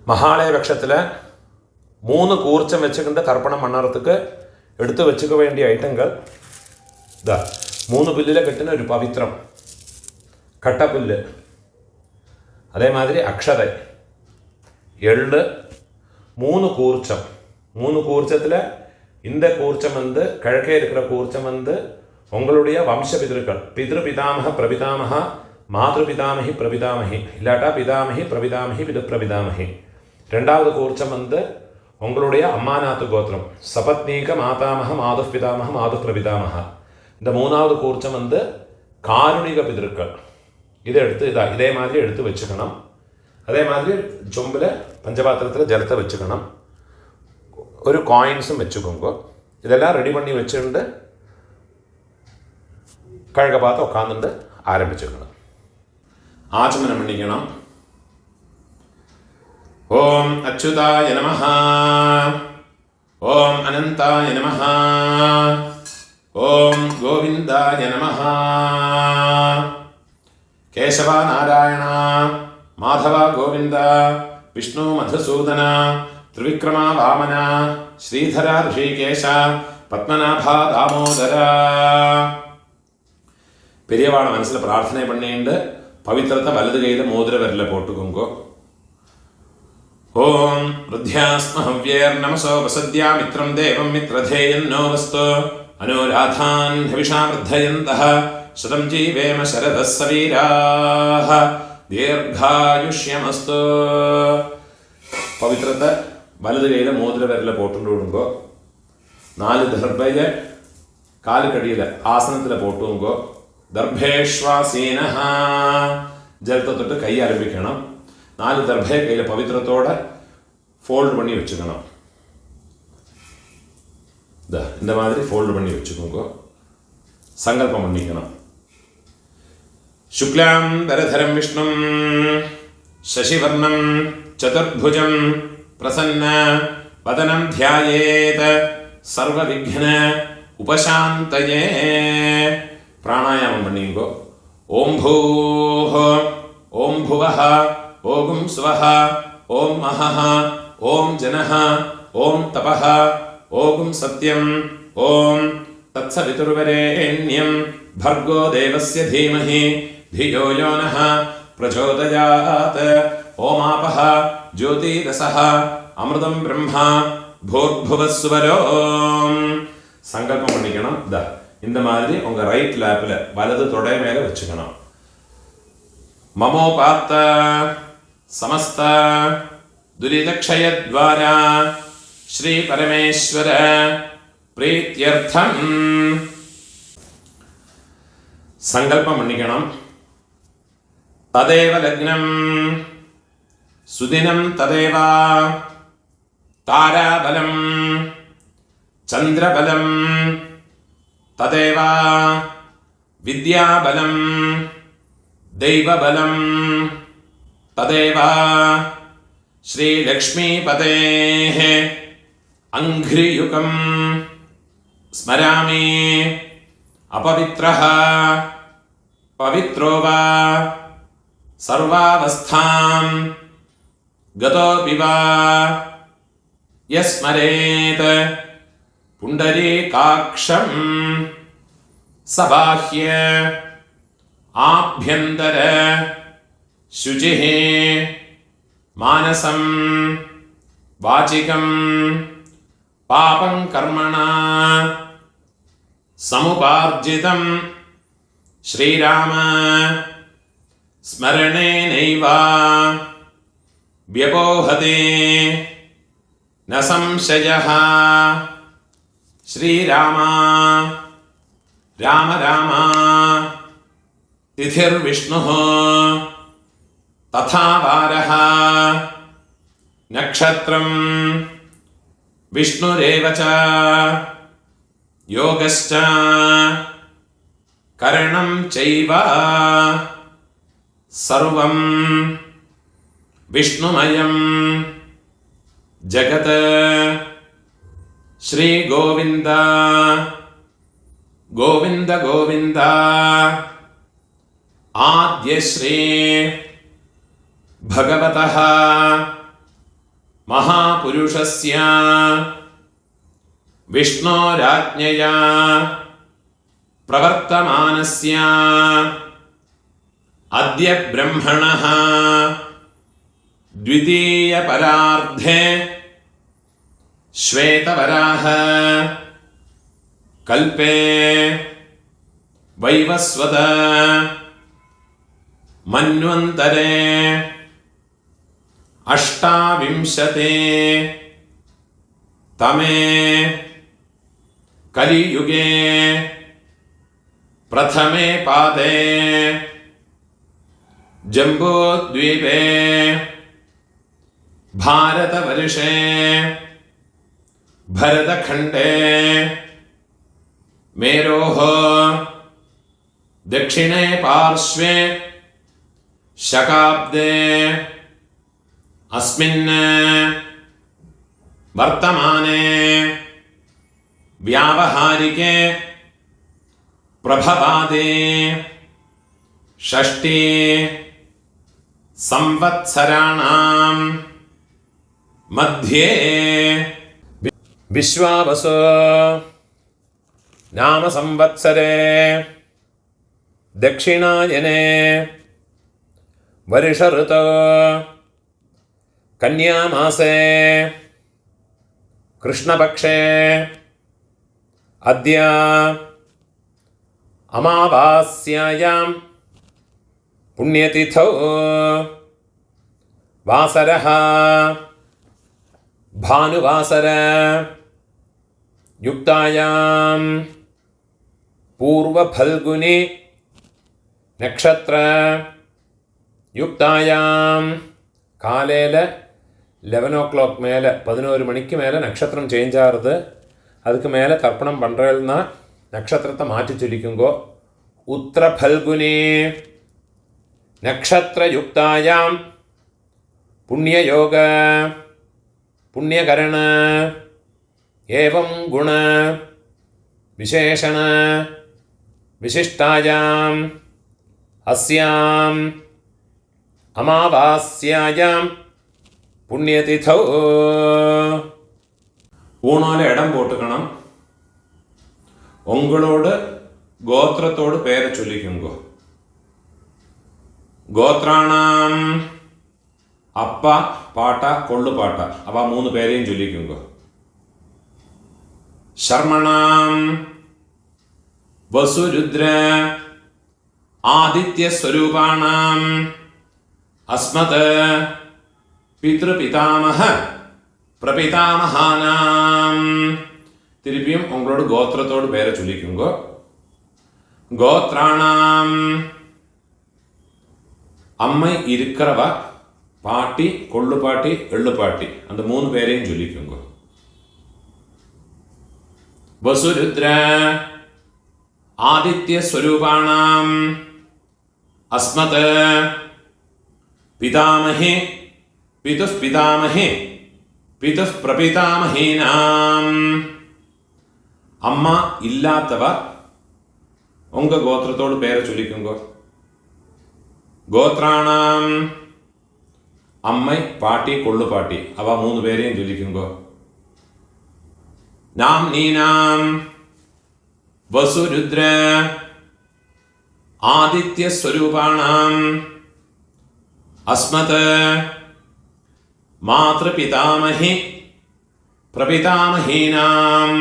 மகாலய பட்சத்தில் 3 கூர்ச்சம் வச்சுக்கிட்டு தர்ப்பணம் பண்ணுறதுக்கு எடுத்து வச்சுக்க வேண்டிய ஐட்டங்கள் ഇതാ 3 പുല്ലിലെ കെട്ടുന്ന ഒരു പവിത്രം, കട്ടപ്പുല്ല്, അതേമാതിരി അക്ഷത, എള്ള്, 3 കൂർച്ചം. 3 കൂർച്ചத்தில் இந்த கூர்ச்சம் வந்து கிழக்கே இருக்கிற கூர்ச்சம் வந்து உங்களுடைய வம்ச பிதர்கள், பிதாமக பிரபிதாமக, மாதృ பிதாமகி பிரபிதாமகி, இல்லாட்டா பிதாமகி பிரபிதாமகி பிதாமகி. 2வது கூர்ச்சம் வந்து உங்களுடைய அம்மாநாத்து கோத்திரம், சபத்னீக மாதாமக மாது பிதாமக மாது பிரபிதாமக. இந்த 3வது கூர்ச்சம் வந்து காருணிக பிதர்கள். இதை எடுத்து இதே மாதிரி எடுத்து வச்சுக்கணும். அதே மாதிரி சொம்பில் பஞ்சபாத்திரத்தில் ஜலத்தை வச்சுக்கணும். ஒரு காயின்ஸும் வச்சுக்கோங்க. இதெல்லாம் ரெடி பண்ணி வச்சுட்டு கழக பார்த்து உட்காந்துட்டு ஆரம்பிச்சுக்கணும். ஆச்சமனம் பண்ணிக்கணும். ஓம் அச்சுதாய நமஹ, ஓம் அனந்தாய நமஹ, ஓம் கோவிந்தாய நமஹ. கேசவ நாராயண மாதவ கோவிந்த விஷ்ணு மதுசூதன ത്രിവിക്രമ വാമന ശ്രീധര ഋഷികേശ പത്മനാഭ ദാമോദര. பெரியவான மனசில் பிரார்த்தனை பண்ணிட்டு பவித்திரத்தை வலது கையில் மோதிர விரல போட்டுக்கோங்க. ஓம் ருத்யாஸ்மஹவ்யேர் நமசோ வசத்யா மித்ரம் தேவம் மித்ரதேயன்னோ வஸ்து அனுராதான் ஹவிஷா வர்தயந்தः சதம் ஜீவேம சரதः சவீராः தீர்காயுஷ்யமஸ்து. பவித்திரத்தை வலது கையில் மோதிர விரல போட்டுட்டு விடுங்கோ. 4 தர்பையை காலுக்கடியில் ஆசனத்தில் போட்டுங்கோ. தர்பேஷ்வாசீன ஜலத்தை தொட்டு கை ஆரம்பிக்கணும். 4 தர்பையை கையில் பவித்திரத்தோட ஃபோல்டு பண்ணி வச்சுக்கணும். இந்த மாதிரி ஃபோல்டு பண்ணி வச்சுக்கோங்க. சங்கல்பம் பண்ணிக்கணும். சுக்லாம் தரதரம் விஷ்ணும் சசிவர்ணம் சதுர்புஜம் பிரசன்ன வதனம் தியாயேத் சர்வ விக்ன உபசாந்தயே. பிராணாயாமம் பண்ணிங்கோ. ஓம் பூஹ ஓம் புவஹ ஓம் ஸ்வஹ ஓம் மஹஹ ஓம் ஜனஹ ஓம் தபஹ ஓம் சத்யம் ஓம் தத்சவிதுர்வரேண்யம் भर्गो देवस्य धीमहि धियो यो नः प्रचोदयात्. ओमापः ज्योतिरसः अमृतं ब्रह्मा भूर्भुवस्वरो. சங்கல்பம் பண்ணிக்கணும். இந்த மாதிரி உங்க ரைட் லேப்ல வலது தொடை மேல வச்சுக்கணும். மமோபாத்த சமஸ்த துரிதக்ஷயத்வாரா ஸ்ரீ பரமேஸ்வர பிரீத்யர்த்தம் சங்கல்பம் பண்ணிக்கணும். ததேவ லக்னம் சுதினம் ததேவ தாராபலம் சந்திரபலம் ததேவ வித்யாபலம் தெய்வபலம் ததேவ ஸ்ரீலக்ஷ்மீபதேः அங்க்ரியுகம் ஸ்மராமி. अपवित्रः पवित्रो वा सर्वावस्थां गतोऽपि वा यस्मरेत् पुण्डरीकाक्षं सबाह्य आभ्यन्तर शुचिः मानसं वाचिकं पापं कर्मणा समुपार्जितं श्रीराम स्मरणेनैव व्यपोहते न संशयः. श्रीराम राम राम तिथिर्विष्णुः तथा वारः नक्षत्रं विष्णुरेव च योगश्च करणं चैव सर्वं विष्णुमयं जगत्. श्री गोविंद गोविंद गोविंद आद्य श्री भगवतः महापुरुषस्य विष्णोराज्ञया प्रवर्तमानस्य अद्य ब्रह्मणः द्वितीयपरार्धे श्वेतवराह कल्पे वैवस्वत मन्वन्तरे अष्टाविंशते तमे कलियुगे प्रथमे पादे जम्बूद्वीपे भारतवर्षे भरतखण्डे मेरोः दक्षिणे पार्श्वे शकाब्दे अस्मिन् वर्तमाने व्यावहारिके प्रभवादे षष्ठी संवत्सराणां मध्ये विश्वावसु नाम संवत्सरे दक्षिणायने वर्ष ऋतौ कन्यामासे कृष्णपक्षे अद्य अमावास्यायां पुण्यतिथौ वासरः भानुवासर युक्तायां पूर्वफल्गुनी नक्षत्र युक्तायां കാലയിൽ 11 o'clock மேலே 11 மணிக்கு மேலே நட்சத்திரம் சேஞ்ச் ஆகிறது. அதுக்கு மேலே தர்ப்பணம் பண்ணுறதுனா நட்சத்திரத்தை மாற்றி சொல்லிக்குங்கோ. உத்திர பல்குனி நக்ஷத்ரயுக்தாயாம் புண்ணியயோக புண்ணியகரண ஏவம் குண விசேஷண விசிஷ்டாயாம் அஸ்யாம் அமாவாஸ்யாயாம் புண்ணியதிதௌ. ஊனால இடம் போட்டுக்கணும். உங்களோட கோத்திரத்தோடு பேரை சொல்லிக்குங்கோ. கோத்ராணாம் அப்பா பாட்டா கொள்ளு பாட்டா அவ 3 பேரையும் சொல்லிக்குங்கோ. சர்மணாம் வசுருத்ர ஆதித்ய ஸ்வரூபாணாம் अस्मत् पितृपितामह प्रपितामहानाम. திருப்பியும் உங்களோட கோத்திரத்தோடு பேரை சொல்லிக்குங்கோ. கோத்ராணாம் அம்மை இருக்கிறவ பாட்டி கொள்ளு பாட்டி எள்ளு பாட்டி அந்த 3 பேரையும் சொல்லிக்குங்கோ. வசுருத்ர ஆதித்ய ஸ்வரூபாணாம் அஸ்மத் पितामहे पितुः पितामहे पितुः प्रपितामहीनाम्. अम्मा इल्लातव उंग गोत्रतोड पेरे चोल्लिक्कुंगो. गोत्राणाम् अम्मै पाटी कोल्लु पाटी अव 3 पेरेयum चोल्लिक्कुंगो. नाम्नीनाम् वसुरुद्र आदित्य स्वरूपाणाम् अस्मत् मातृपितामहि प्रपितामहीनाम.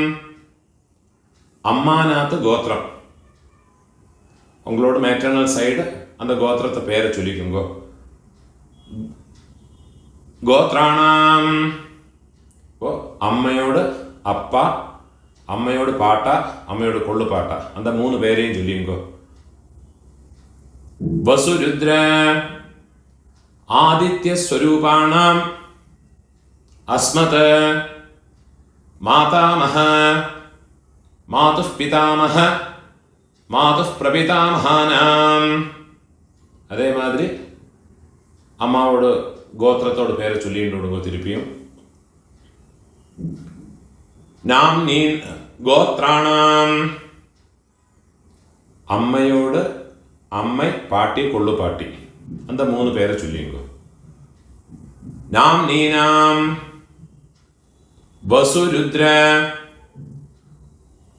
அம்மாநாத்து கோத்திரம் உங்களோட மேட்டர்னல் சைடு அந்த கோத்திரத்தை பேரை சொல்லிக்குங்கோ. கோத்ராணாம் அம்மையோட அப்பா அம்மையோட பாட்டா அம்மையோட கொள்ளு பாட்டா அந்த 3 பேரையும் சொல்லிங்கோ. வசுருத்ர आदित्य स्वरूपाणाम अस्मत् मातामह मातुः पितामह मातुः प्रपितामहानाम. அதே மாதிரி அம்மாவோட கோத்திரத்தோட பேரை சொல்லிட்டு விடுங்க. திருப்பியும் நாம் நீ கோத்ராணாம் அம்மையோட அம்மை பாட்டி கொள்ளு பாட்டி அந்த 3 பேரை சொல்லிங்கோ. நாம் நீனாம் വസുരുദ്ര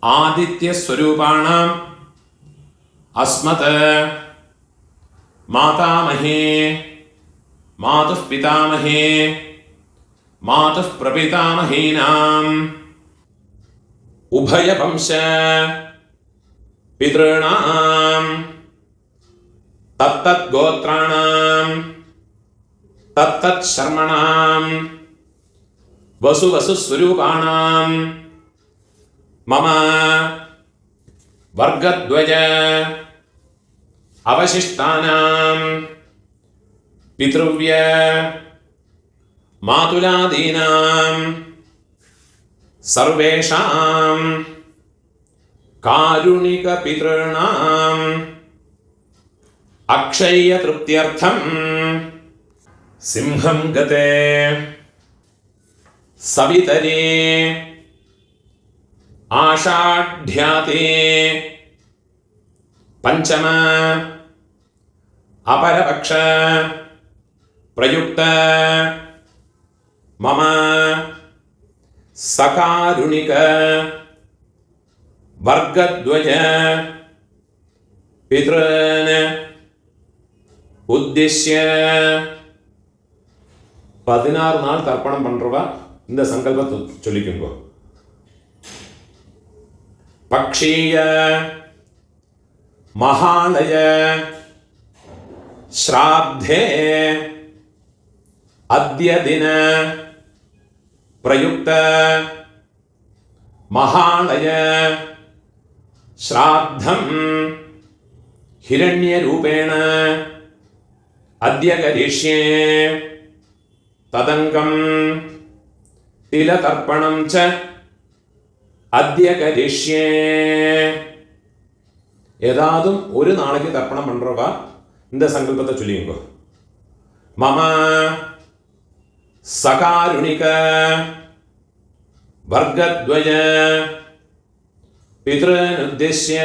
ആദിത്യസ്വരൂപാണാം അസ്മത് മാതാമഹേ മാതുഃ പിതാമഹേ മാതുഃ പ്രപിതാമഹീനാം ഉഭയവംശ പിതॄണാം തത്തത് ഗോത്രാണാം തത്തത് ശർമ്മണാം വസുവസുസ്വരൂപാണാം മമ വർഗദ്വയ അവശിഷ്ടാനാം പിതൃവ്യ മാതുലാദീനാം സർവേഷാം കാരുണിക പിതॄണാം അക്ഷയ തൃപ്ത്യർത്ഥം സിംഹം ഗതേ സവിതരേ ആഷാഢ്യാതേ പഞ്ചമ അപരപക്ഷ പ്രയുക്ത മമ സകാരുണിക വർഗദ്വയ പിതॄൻ ഉദ്ദിശ്യ 16 நாள் தர்ப்பணம் பண்றவ இந்த சங்கல்பத்தை சொல்லிக்குங்க. பக்ஷீய மகாலய ஸ்ராத்தே அத்ய தின பிரயுக்த மகாலய ஸ்ராத்தம் ஹிரண்ய ரூபேண அத்ய கரிஷ்யே തദംഗം തിലതർപ്പണം ച അദ്യ കരിഷ്യേ. ഏതാതും ഒരു നാளைக்கு തർപ്പണം പண்றவா இந்த சங்கல்பத்தை சொல்லிங்க. மம சகாருணிக வர்கத்வய பித்ருன் உத்திஷ்ய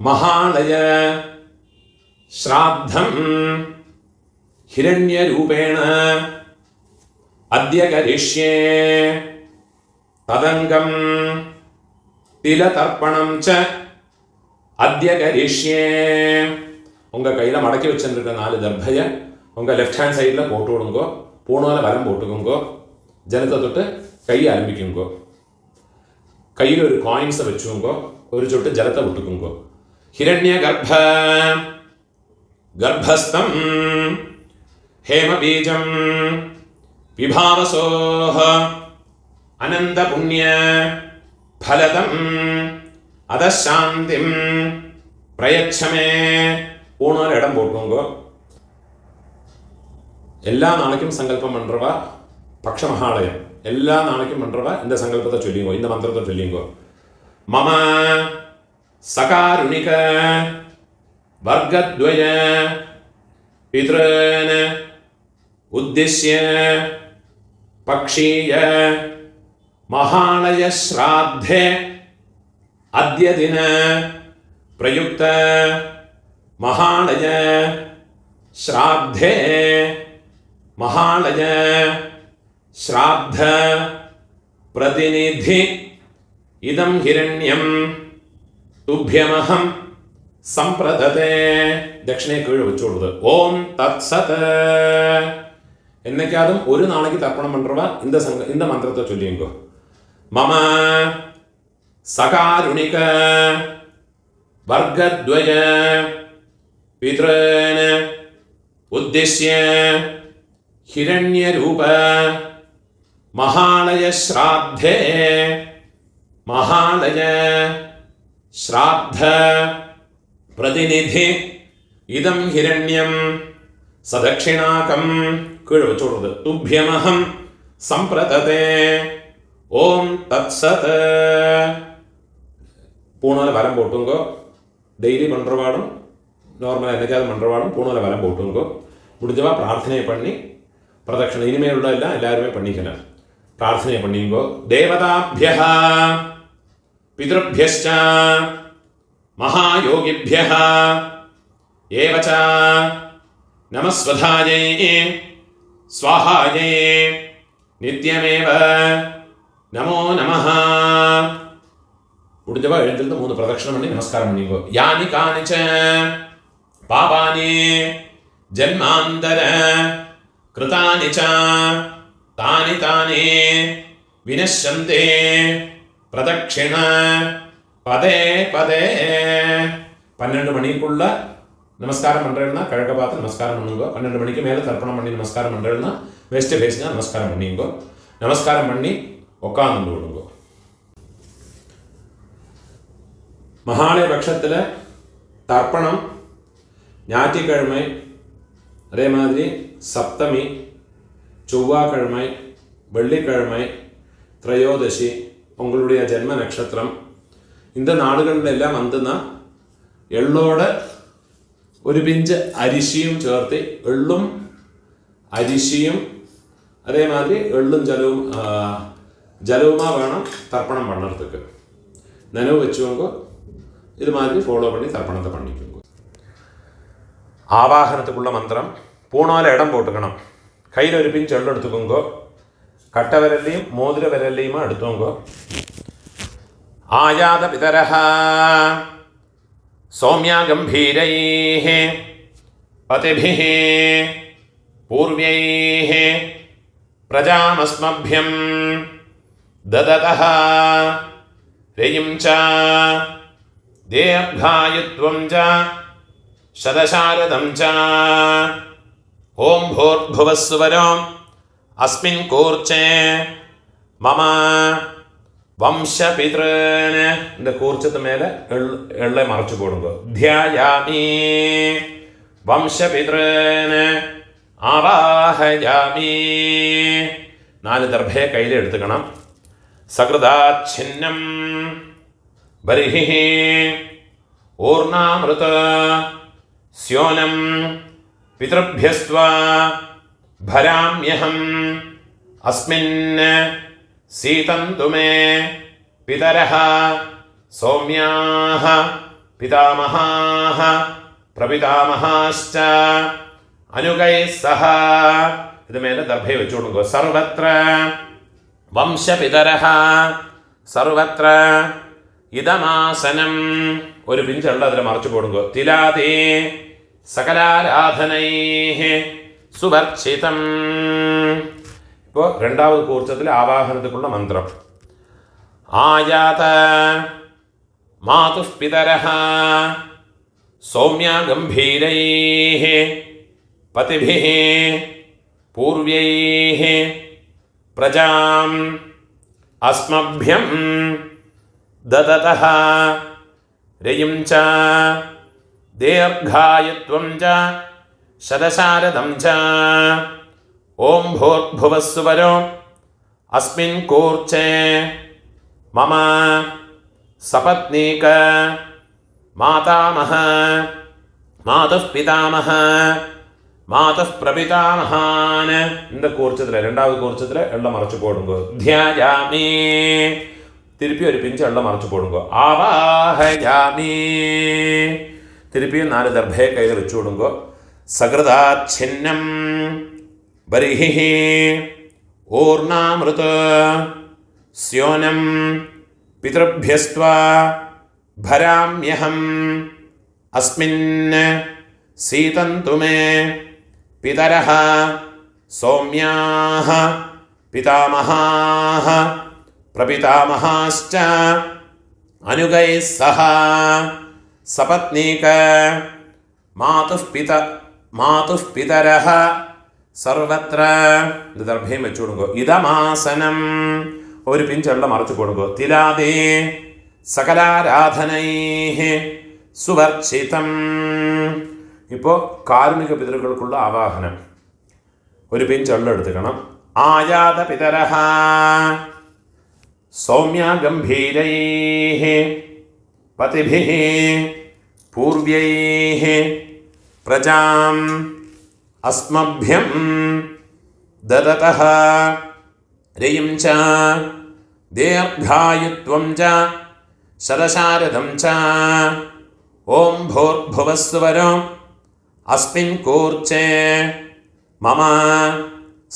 மகாலய ஸ்ராத்தம் हिरण्यरूपेण अद्य करिष्ये तदंगं तिलतर्पणं च अद्य करिष्ये. உங்க கையில மடக்கி வச்சிருக்க 4 தர்பைய உங்க லெஃப்ட் ஹேண்ட் சைடுல போட்டு விடுங்க. பூணால வலம் போட்டுக்குங்க. ஜலத்தை தொட்டு கை ஆரம்பிக்குங்க. கையில ஒரு காயின்ஸை வச்சுங்க. ஒரு சொட்டு ஜலத்தை விட்டுக்குங்க. ஹிரண்ய கர்ப்பஸ்தம் हेमबीजं विभावसोः अनन्तपुण्य फलदं अदशान्तिं प्रयच्छमे. பூணால இடம் போட்டுங்க. எல்லா நாளைக்கும் சங்கல்பம் பண்றவா பக்ஷ மகாலயம் எல்லா நாளைக்கும் பண்றவா இந்த சங்கல்பத்தை சொல்லிங்க. இந்த மந்திரத்தை சொல்லிங்க. மம சகாருணிக வர்கத்வய பித்ருன் உத்திஷ்ய பக்ஷீய மகாலய ஸ்ராத்தே அத்ய தின பிரயுக்த மகாலய ஸ்ராத்தே மகாலய ஸ்ராத்த பிரதிநிதி இதம் ஹிரண்யம் துப்யமஹம் சம்பிரததே. ദക്ഷിണയെ കീഴ് വെച്ചോടുത്. ഓം തത് സത്. എന്നൊക്കെയാതും ഒരു നാளைக்கு തർപ്പണം പண்றவா இந்த மந்திரத்தை சொல்லிங்க. மம சகாருணிக வர்கத்வய பித்ருன் உத்திஷ்ய ஹிரண்யரூப மகாலய ஸ்ராத்தே மகாலய ஸ்ராத்த പ്രതിനിധി ഇതം ഹിരണ്യം സദക്ഷിണാകം കീഴ് വെച്ചോടുന്നത്. തുഭ്യമഹം സമ്പ്രതതേ. ഓം തത്സത്. பூணால வரம் போட்டுங்கோ. டெய்லி பண்ணுறவாடும் நார்மலாக என்னைக்காவது பண்ணுறவாடும் பூணால வரம் போட்டுங்கோ. முடிஞ்சவா பிரார்த்தனை பண்ணி பிரதட்சணை இனிமேல் உள்ள எல்லாம் எல்லாருமே பண்ணிக்கலாம். பிரார்த்தனை பண்ணிங்கோ. தேவதாபிய பிதృभ्यश्च महायोगिभ्यः एवच नमस्वधायै स्वाहायै നിത്യമേവ നമോ നമഃ. முடிஞ்சவா எழுந்திருந்து 3 பிரதட்சணம் பண்ணி நமஸ்காரம் பண்ணிக்கோ. யானி காணிச்ச பாபானி ஜன்மாந்தர கிருதானி ச தானி தானி வினஷ்யந்தே பிரதட்சிண பதே பதே. 12 மணிக்குள்ள நமஸ்காரம் பண்ணுறேன்னா கிழக்க பார்த்து நமஸ்காரம் பண்ணுங்க. 12 மணிக்கு மேலே தர்ப்பணம் பண்ணி நமஸ்காரம் பண்ணுறேன்னா வெஸ்ட் ஃபேஸ்னா நமஸ்காரம் பண்ணிங்கோ. நமஸ்காரம் பண்ணி உட்காந்து விடுங்க. மகாலய பட்சத்தில் தர்ப்பணம் ஞாயிற்றுக்கிழமை, அதே மாதிரி சப்தமி, செவ்வாய்க்கிழமை, வெள்ளிக்கிழமை, திரையோதசி, உங்களுடைய ஜென்ம நட்சத்திரம், இந்த നാളുകളിലെല്ലാം വന്നുന്ന എള്ളോട് ഒരു പിഞ്ച് അരിശിയും ചേർത്ത്, എള്ളും അരിശിയും അതേമാതിരി എള്ളും ജലവുമാ വേണം തർപ്പണം பண்ணுறதுக்கு. நினைவு வச்சுக்கோங்க. இது மாதிரி ஃபாலோ பண்ணி தர்ப்பணத்தை பண்ணிக்கோங்க. ஆவாகனத்துக்குள்ள மந்திரம் பூணால இடம் போட்டுக்கணும். கையில் ஒரு பிஞ்சு எள்ளு எடுத்துக்கோங்க. கட்ட விரல்லையும் மோதிர விரல்லையுமா எடுத்துக்கோங்க. ஆயாத பிதரஹ சௌமியா கம்பீரைஹ பதிபிஹ பூர்வைஹ பிரஜாமஸ்மभ्यம் தததஹ രയും ച ദീർഘായുത്വം ച ശതശാരദം ച ഓം ഭൂർഭുവസ്സുവരോ അസ്മിൻ കൂർച്ചേ മമ വംശപിതൃന്. இந்த കൂർച്ചത്ത് മേലെ എള്ളെ മറച്ചു കൊടുക്കുക. ധ്യായാമി വംശപിതൃന് ആവാഹയാമി. 4 ദർഭയെ കയ്യിൽ എടുത്തുക്കണം. സകൃതാച്ഛിന്നം ബർഹിഃ ഊർണാമൃത സ്യോനം പിതൃഭ്യസ്ത്വാ ഭരാമ്യഹം അസ്മിൻ സീതന്തു മേ പിതരഃ സൗമ്യാഃ പിതാമഹാഃ പ്രപിതാമഹാശ്ച അനുഗൈഃ സഹ. ഇത് മേലെ ദർഭയെ വെച്ചു കൊടുക്കുക. സർവത്ര വംശപിതരഃ സർവത്ര ഇതമാസനം. ഒരു പിഞ്ചുള്ള അതിൽ മറച്ചു കൊടുക്കുക. തിലാതേ സകലാരാധനൈഃ സുവർച്ചിതം. ഇപ്പോൾ രണ്ടാമത് കൂർച്ചത്തിൽ ആവാഹനത്തിലുള്ള മന്ത്രം. ആയാത മാതുഃ പിതരഃ സൗമ്യ ഗംഭീരൈഃ പതിഭിഃ പൂർവ്യൈഃ പ്രജാം അസ്മഭ്യം ദദതഃ രയും ച ദീർഘായുത്വം ച ശതശാരദം ച ഓം ഭൂർഭുവസ്സുവരോ അസ്മിൻ കൂർച്ചേ മമ സപത്നീക മാതാമഹ മാതുഃ പിതാമഹ മാതുഃ പ്രപിതാമഹാന്. இந்த കൂർച്ചത്തിൽ രണ്ടാമത് കൂർച്ചത്തിൽ എള്ള മറച്ചു പോടുങ്കോ. ധ്യായാമി. തിരുപ്പി ഒരു പിഞ്ച് എള്ള മറച്ചു പോടുങ്കോ. ആവാഹയാമി. തിരുപ്പിയും 4 ദർഭയെ കയ്യിൽ വെച്ചു കൊടുങ്കോ. സകൃതാച്ഛിന്നം ബർഹിഃ ഊർണാമൃത സ്യോനം പിതൃഭ്യസ്ത്വാ ഭരാമ്യഹം അസ്മിൻ സീതന്തു മേ പിതരഃ സൗമ്യാഃ പിതാമഹാഃ പ്രപിതാമഹാശ്ച അനുഗൈഃ സഹ. സപത്നീക മാതുഃ പിതരഃ സർവത്ര. ഇത് ദർഭയും വെച്ചു കൊടുക്കുക. ഇതമാസനം. ഒരു പിഞ്ചെള്ള മറച്ചു കൊടുക്കുക. തിലാതേ സകലാരാധനൈഃ സുവർച്ചിതം. ഇപ്പോൾ കാരുണിക പിതൃകൾക്കുള്ള ആവാഹനം. ഒരു പിഞ്ചെള്ള എടുത്തുക്കണം. ആയാത പിതരഃ സൗമ്യ ഗംഭീരൈഃ പതിഭിഃ പൂർവ്യൈഃ പ്രജാം അസ്മഭ്യം ദദതഃ രയും ച ദീർഘായുത്വം ച ശതശാരദം ച ഓം ഭൂർഭുവസ്സുവരോ അസ്മിൻ കൂർച്ചേ മമ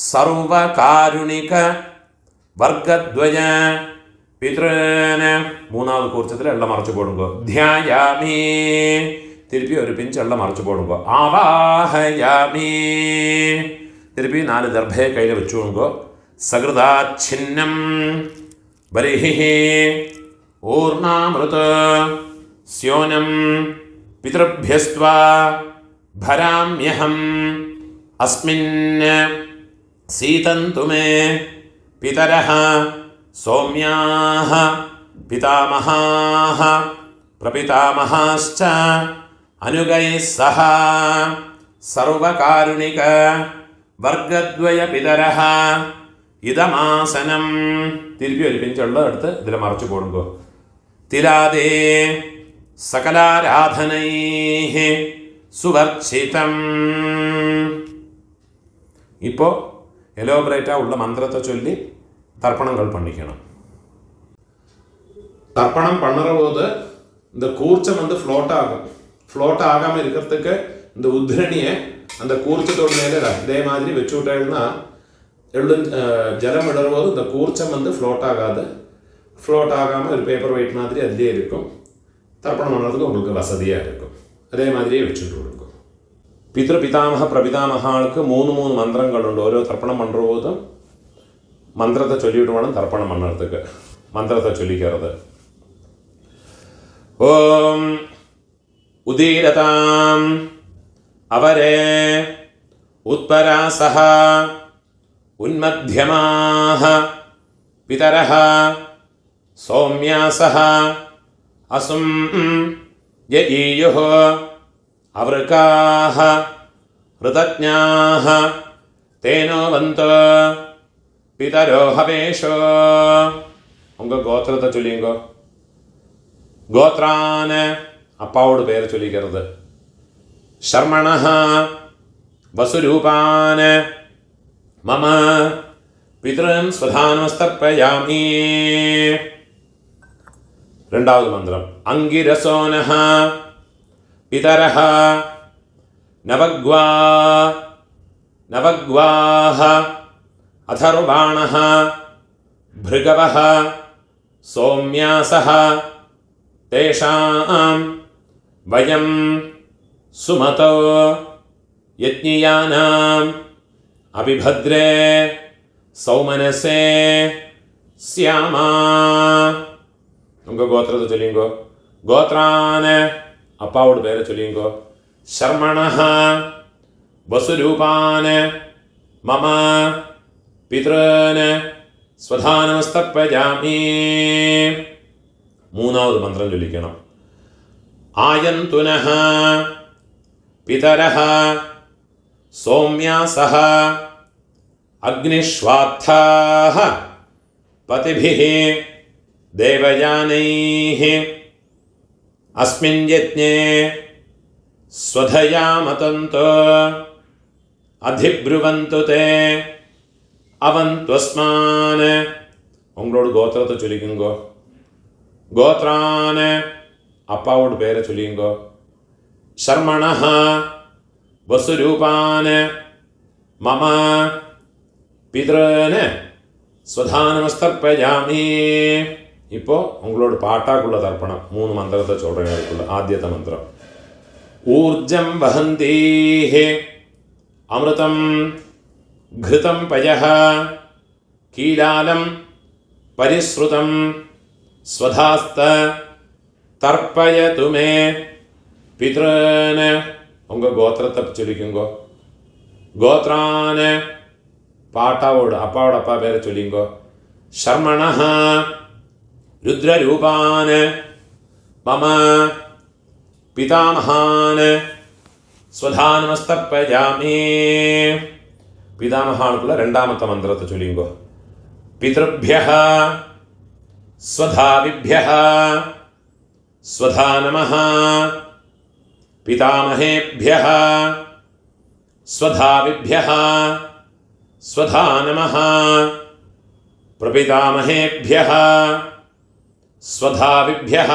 സർവകാരുണിക വർഗദ്വയ പിതൃന്. മൂന്നാമത് കൂർച്ചത്തിൽ എള്ള മറച്ചു പോടുമ്പോ ധ്യായാമി. തിരുപ്പി ഒരു പിഞ്ച് എള്ള മറച്ചു പോടുമ്പോ ആവാഹയാമി. തിരുപ്പി 4 ദർഭയെ കയ്യിൽ വെച്ചു കൊടുക്കുമ്പോൾ സകൃതാച്ഛിന്നം ബലിഹി ഊർണാമൃത സ്യോനം പിതൃഭ്യസ്ത്വാ ഭരാമ്യഹം അസ്മിൻ സീതന്തു മേ പിതരഃ സൗമ്യാഃ പിതാമഹാഃ പ്രപിതാമഹാശ്ച അനുഗൈഃ സഹ സർവകാരുണിക വർഗദ്വയ പിതരഃ ഇദമാസനം. തിരുപ്പി ഒരു പിഞ്ചുള്ള എടുത്ത് ഇതിൽ മറച്ചു പോടുമ്പോ തിലാദേ സകലാരാധനൈഃ സുവർച്ചിതം. இப்போ எலோபரேட்டாக உள்ள மந்திரத்தை சொல்லி தர்ப்பணங்கள் பண்ணிக்கணும். தர்ப்பணம் பண்ணுற போது இந்த கூர்ச்சம் வந்து ஃப்ளோட் ஆகாமல் இருக்கிறதுக்கு இந்த உத்ரணியை அந்த கூர்ச்சத்தோட மேலே இதே மாதிரி வச்சு விட்டேன்னா ஜலம் இடும்போது இந்த கூர்ச்சம் வந்து ஃப்ளோட் ஆகாமல் ஒரு பேப்பர் வெயிட் மாதிரி அதிலே இருக்கும். தர்ப்பணம் பண்ணுறதுக்கு உங்களுக்கு வசதியாக இருக்கும். அதே மாதிரியே வச்சுட்டு கொடுக்கும். പിതൃപിതാമഹ പ്രപിതാമഹാൾക്ക് 3 മന്ത്രങ്ങളുണ്ട്. ഓരോ തർപ്പണം പണ്ടുപോതും മന്ത്രത്തെ ചൊല്ലിയിട്ട് വേണം തർപ്പണം പണ്ണറത്തേക്ക്. മന്ത്രത്തെ ചൊല്ലിക്കരുത്. ഓം ഉദീരതാം അവരേ ഉത്പരാസഹ ഉന്മധ്യമാഹ പിതരഃ സൗമ്യാസഹ അസും യഈയുഃ അവൃകാഃ ഹൃതജ്ഞാഃ തേനോ വന്തോ പിതരോ ഹവേഷോ. ഉങ്ക ഗോത്രത്തെ ചൊല്ലിങ്കോ. ഗോത്രാന് അപ്പാവോട് പേര് ചൊല്ലിക്കരുത്. ശർമ്മണഃ വസുരൂപാന് മമ പിതൃൻ സ്വധാനമസ്തർപ്പയാമി. രണ്ടാമത് മന്ത്രം അങ്കിരസോനഃ പിതരഃ നവഗ്വാഃ അഥർവാണഃ ഭൃഗവഃ സൗമ്യാസഃ തേഷാം വയം സുമതോ യജ്ഞിയാനാം അഭിഭദ്രേ സൗമനസേ സ്യാമാ. നമുക്ക് ഗോത്രത്തെ ചൊല്ലിങ്കോ. ഗോത്രാന് അപ്പാവോട് പേരെ ചൊല്ലിങ്കോ. ശർമ്മണഃ വസുരൂപാന് മമ പിതൃന് സ്വധാനമസ്തർപ്പയാമി. മൂന്നാമത് മന്ത്രം ചൊല്ലിക്കണം. ആയന്തുനഃ പിതരഃ സൗമ്യാസഃ അഗ്നിഷ്വാത്ഥാഃ പതിഭിഃ ദേവയാനൈഃ അസ്മിൻ യജ്ഞേ സ്വധയാമതന്തോ അധിബ്രുവന്തു തേ അവന്ത്വസ്മാന്. ഉങ്ങളോട് ഗോത്രത്തെ ചൊല്ലിക്കുങ്കോ. ഗോത്രാന് അപ്പാവോട് പേരെ ചൊല്ലിയുങ്കോ. ശർമ്മണഃ വസുരൂപാന് മമ പിതൃന് സ്വധാനമസ്തർപ്പയാമി. ഇപ്പോൾ ഉങ്ങളോട് പാട്ടാക്കുള്ള തർപ്പണം 3 മന്ത്രത്തെ ചൊല്ലുകയായിട്ടുള്ള ആദ്യത്തെ മന്ത്രം ഊർജം വഹന്തീഃ അമൃതം ഘൃതം പയഃ കീലാലം പരിശ്രുതം സ്വധാസ്ത തർപ്പയതു മേ പിതൃന്. ഉങ്ക ഗോത്രത്തെ ചൊല്ലിക്കുങ്കോ. ഗോത്രാന് പാട്ടാവോട് അപ്പാവോട് അപ്പാ പേരെ ചൊല്ലിങ്കോ. ശർമ്മണഃ രുദ്രരൂപാന് മമ പിതാമഹാന് സ്വധാനമസ്തർപ്പയാമി. പിതാമഹാൾക്കുള്ള രണ്ടാമത്തെ മന്ത്രത്തെ ചൊല്ലിങ്കോ. പിതൃഭ്യഃ സ്വധാവിഭ്യഃ സ്വധാ നമഃ. പിതാമഹേഭ്യഃ സ്വധാവിഭ്യഃ സ്വധാ നമഃ. പ്രപിതാമഹേഭ്യഃ സ്വധാവിഭ്യഃ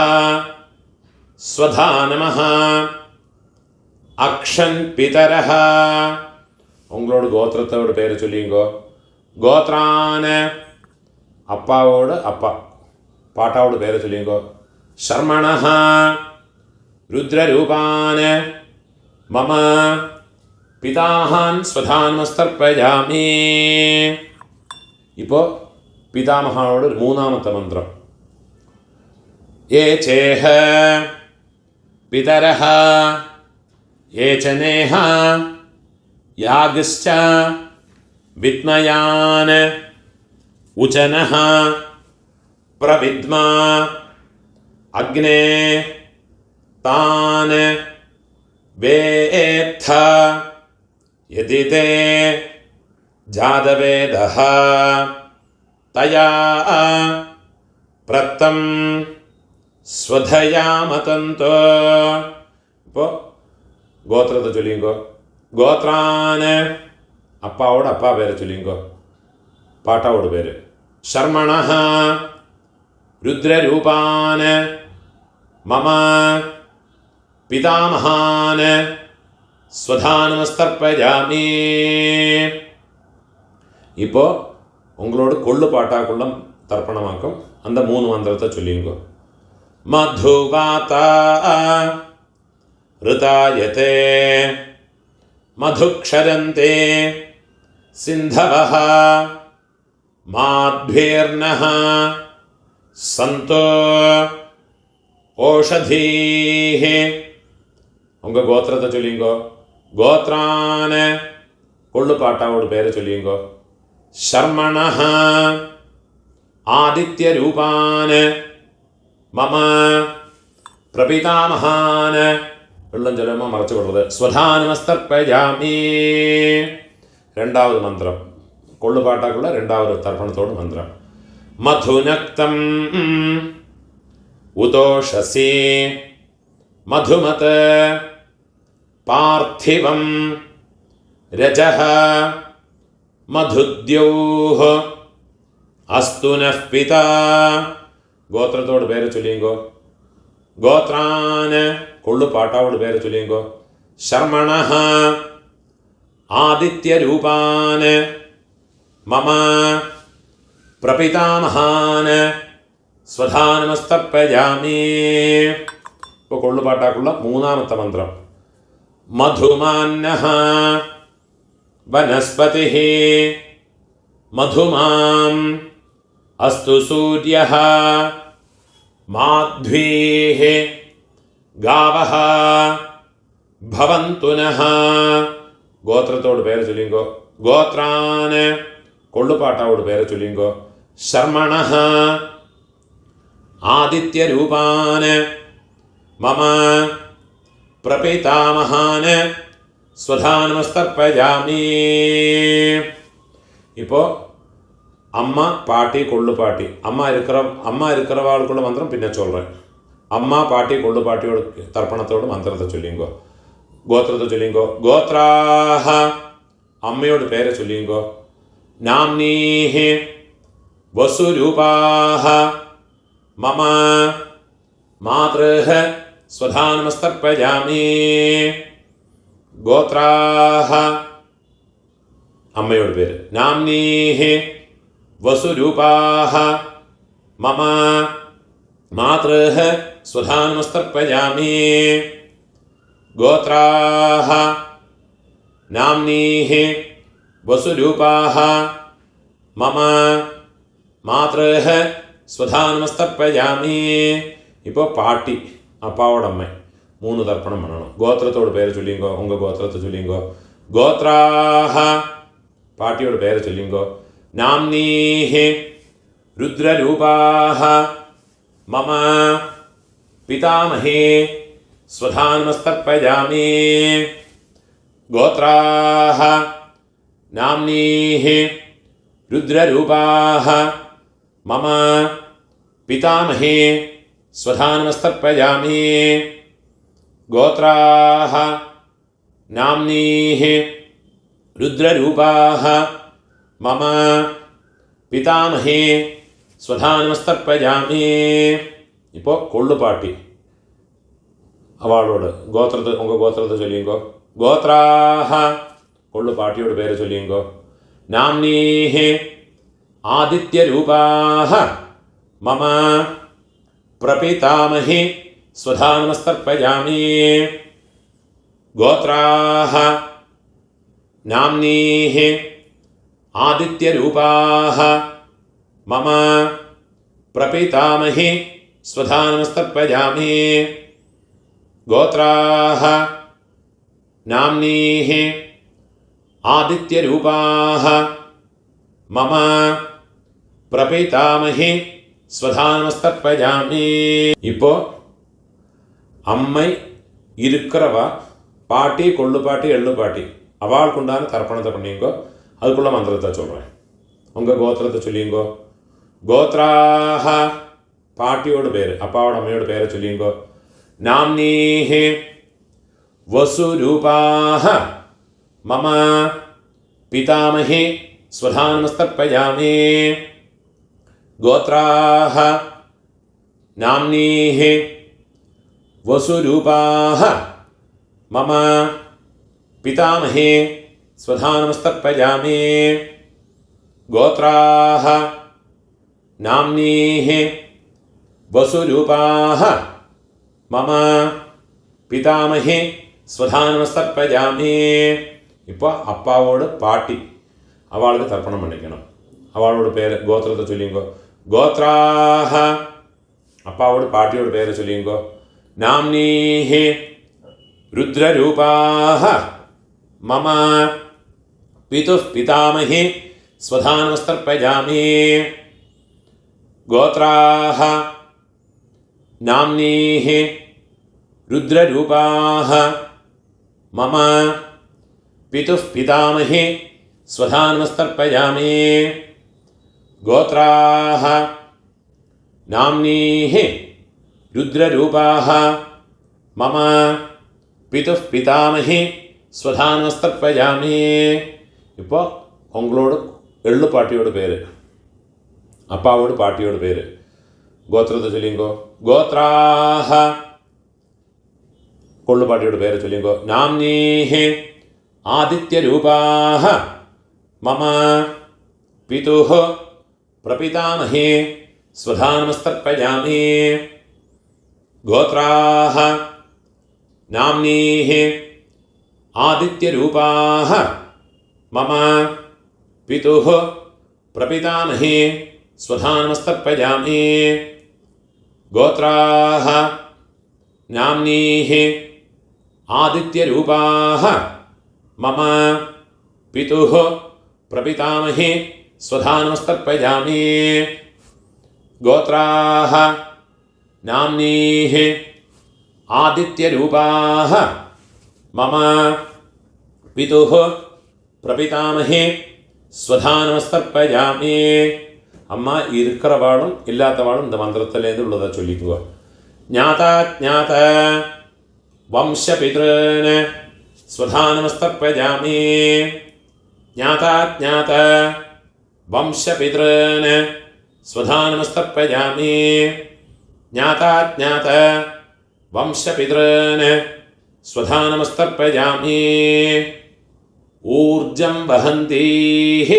സ്വധാ നമഃ. അക്ഷൻ പിതരഃ உங்களோட கோத்திரத்தோட பேரை சொல்லிங்கோ. கோத்ரான அப்பாவோட அப்பா பாட்டாவோட பேரை சொல்லிங்கோ. ஷர்மணஹ ருத்ரரூபான மம பிதாஹான் ஸ்வதான்மஸ்தர்ப்பயாமி. இப்போ പിതാമഹാനോട് മൂന്നാമത്തെ മന്ത്രം. യേ ചേഹ പിതരഃ യേ ച നേഹ യാഗശ്ച വിദ്മയാൻ ഉചനഃ പ്രവിദ്മ അഗ്നേ താൻ വേത്ഥ യദി തേ ജാതവേദഃ തയാ പ്രത്തം സ്വധയാമതന്തോ. ഇപ്പോൾ ഗോത്രത്തെ ചൊല്ലിങ്കോ. ഗോത്രാന് അപ്പാവോട് അപ്പാ പേരെ ചൊല്ലിങ്കോ, പാട്ടാവോട് പേര്. ശർമ്മണഃ രുദ്രരൂപാന് മമ പിതാമഹാന് സ്വധാനമസ്തർപ്പയാമി. ഇപ്പോൾ உங்களோட கொள்ளு பாட்டாக்குள்ள தர்ப்பணமாக்கும் அந்த 3 மந்திரத்தை சொல்லிங்கோ. மதுவாதா ருதாயதே மதுக்ஷரந்தே சிந்தவஹ மாத்பீர்ணஹ சந்தோ ஓஷதீஹ. உங்க கோத்திரத்தை சொல்லிங்கோ. கோத்ரான கொள்ளு பாட்டாவோட பேரை சொல்லிங்கோ. ശർമ്മണഃ ആദിത്യരൂപാൻ മമ പ്രപിതാമഹാൻ. വെള്ളം ചെല്ലുമ്പോൾ മറച്ചു കൊടുത്തത്. സ്വധാനമസ്തർപ്പയാമി. രണ്ടാമത് മന്ത്രം കൊള്ളുപാട്ടാക്കുള്ള രണ്ടാമത് തർപ്പണത്തോട് മന്ത്രം. മധുനക്തം ഉദോഷസി മധുമത് പാർത്ഥിവം രജഃ മധുദ്യൗഹ അസ്തു നഃ പിതാ. ഗോത്രത്തോട് പേര് ചൊല്ലിങ്കോ. ഗോത്രാന് കൊള്ളു പാട്ടാവോട് പേര് ചൊല്ലിങ്കോ. ശർമ്മണഃ ആദിത്യരൂപാന് മമ പ്രപിതാമഹാന് സ്വധാനമസ്തർപ്പയാമി. ഇപ്പോൾ കൊള്ളു പാട്ടാക്കുള്ള മൂന്നാമത്തെ മന്ത്രം. മധുമാന്നഃ വനസ്പതിഃ മധുമാം അസ്തു സൂര്യഃ മാധ്വീഃ ഗാവഃ ഭവന്തു നഃ. ഗോത്രത്തോട് പേര് ചൊല്ലിങ്കോ. ഗോത്രാന് കൊള്ളുപാട്ടാവോട് പേര് ചൊല്ലിങ്കോ. ശർമ്മണഃ ആദിത്യരൂപാന് മമ പ്രപിതാമഹാന് സ്വധാനമസ്തർപ്പയാമി. ഇപ്പോൾ അമ്മ பாட்டி கொள்ளு பாட்டி அம்மா இருக்கிறவாளுக்குள்ள மந்திரம் பின்ன சொல்கிறேன். அம்மா பாட்டி கொள்ளு பாட்டியோட தர்ப்பணத்தோட மந்திரத்தை சொல்லிங்கோ. கோத்திரத்தை சொல்லிங்கோ. கோத்ராஹ അമ്മയോട് പേരെ ചൊല്ലിങ്കോ. നാംനീഃ വസുരൂപാഃ മമ മാതൃഃ സ്വധാനമസ്തർപ്പയാമി. ഗോത്രാഹ അമ്മയോട് പേര്. നാംനീഃ വസുരൂപാഃ മമ മാതൃഃ സ്വധാനമസ്തർപ്പയാമി. ഗോത്രാഹ നാംനീഃ വസുരൂപാഃ മമ മാതൃഃ സ്വധാനമസ്തർപ്പയാമി. ഇപ്പോൾ പാട്ടി അപ്പാവോടമ്മ 3 തർപ്പണം பண்ணணும். ഗോത്രത്തോട് പേര് ചൊല്ലിങ്കോ. ഉങ്ക ഗോത്രത്തെ ചൊല്ലിങ്കോ. ഗോത്രാഹ പാട്ടിയോട് പേര് ചൊല്ലിങ്കോ. നാംനീഃ രുദ്രരൂപാഃ മമ പിതാമഹേ സ്വധാനമസ്തർപ്പയാമി. ഗോത്രാഹ നാംനീഃ രുദ്രരൂപാഃ മമ പിതാമഹേ സ്വധാനമസ്തർപ്പയാമി. ഗോത്രാഹ നാംനീഃ രുദ്രരൂപാഃ മമ പിതാമഹേ സ്വധാനമസ്തർപ്പയാമി. ഇപ്പോൾ കൊള്ളുപാട്ടി അവളോട് ഗോത്രത്തെ ഉങ്ക ഗോത്രത്തെ ചൊല്ലിങ്കോ. ഗോത്രാഹ കൊള്ളു പാട്ടിയോട് പേര് ചൊല്ലിയുങ്കോ. നാംനീഹി ആദിത്യരൂപാഹ മമ പ്രപിതാമഹി സ്വധാ നമസ്തർപ്പയാമി. ഗോത്രാഹ നാംനീഹി ആദിത്യരൂപാഹ മമ പ്രപിതാമഹി സ്വധാ നമസ്തർപ്പയാമി. ഗോത്രാഹ നാംനീഹി ആദിത്യരൂപാഹ മമ പ്രപിതാമഹി സ്വധാ നമസ്തർപ്പയാമി. இப்போ அம்மை இருக்கிறவா பாட்டி கொள்ளு பாட்டி எள்ளு பாட்டி அவளுக்கு உண்டான தர்ப்பணத்தை பண்ணிங்கோ. அதுக்குள்ள மந்திரத்தை சொல்கிறேன். உங்கள் கோத்திரத்தை சொல்லிங்கோ. கோத்ராஹ பாட்டியோட பேர், அப்பாவோட அம்மையோட பேரை சொல்லிங்கோ. நாம்னீஹி வசுரூபாஹ மம பிதாமஹி ஸ்வதா நமஸ்தர்ப்பயாமி. கோத்ராஹ நாம்னீஹி வசுரூபாஹ மம பிதாமஹி ஸ்வதா நமஸ்தர்ப்பயாமி. கோத்ராஹ நாம்னீஹி வசுரூபாஹ மம பிதாமஹி ஸ்வதா நமஸ்தர்ப்பயாமி. இப்போ அப்பாவோட பாட்டி அவளுக்கு தர்ப்பணம் பண்ணிக்கணும். அவளோட பேர் கோத்திரத்தை சொல்லிங்கோ. கோத்ராஹ அப்பாவோட பாட்டியோட பேரை சொல்லிங்கோ. நாம்னீஹி ருத்ரரூபாஹ மம பிதுः பிதாமஹி ஸ்வதா நமஸ்தர்ப்பயாமி. கோத்ராஹ நாம்னீஹி ருத்ரரூபாஹ மம பிதுः பிதாமஹி ஸ்வதா நமஸ்தர்ப்பயாமி. கோத்ராஹ நாம்னீஹி ருத்ரரூபாஹ மம பிதுः பிதாமஹி ஸ்வதா நமஸ்தர்ப்பயாமி. இப்போ உங்களோட எள்ளு பாட்டியோட பேர், அப்பாவோட பாட்டியோட பேர், கோத்திரத்தை சொல்லிங்கோ. கோத்ராஹ கொள்ளு பாட்டியோட பேரை சொல்லிங்கோ. நாம்னீஹி ஆதித்யரூபாஹ மம பிதுः பிரபிதாமஹி ஸ்வதா நமஸ்தர்ப்பயாமி. கோத்ராஹ நாம்னீஹி ஆதித்யரூபாஹ மம பிதுः பிரபிதாமஹி ஸ்வதா நமஸ்தர்ப்பயாமி. கோத்ராஹ நாம்னீஹி ஆதித்யரூபாஹ மம பிதுः பிரபிதாமஹி ஸ்வதா நமஸ்தர்ப்பயாமி. கோத்ராஹ நாம்னீஹி ஆதித்யரூபாஹ மம பிதுः பிரபிதாமஹி ஸ்வதா நமஸ்தர்ப்பயாமி. அம்மா இருக்கிறவாளும் இல்லாதவாளும் இந்த மந்திரத்திலேருந்து உள்ளதை சொல்லிக்குவா. ஞாதா ஞாத வம்சபித்ருன் ஸ்வதா நமஸ்தர்ப்பயாமி. ஞாதா ஞாத வம்சபித்ருன் ஸ்வதா நமஸ்தர்ப்பயாமி. ஞாதா ஞாத வம்சபித்ருன் ஸ்வதா நமஸ்தர்ப்பயாமி. ஊர்ஜம் வஹந்தீஹ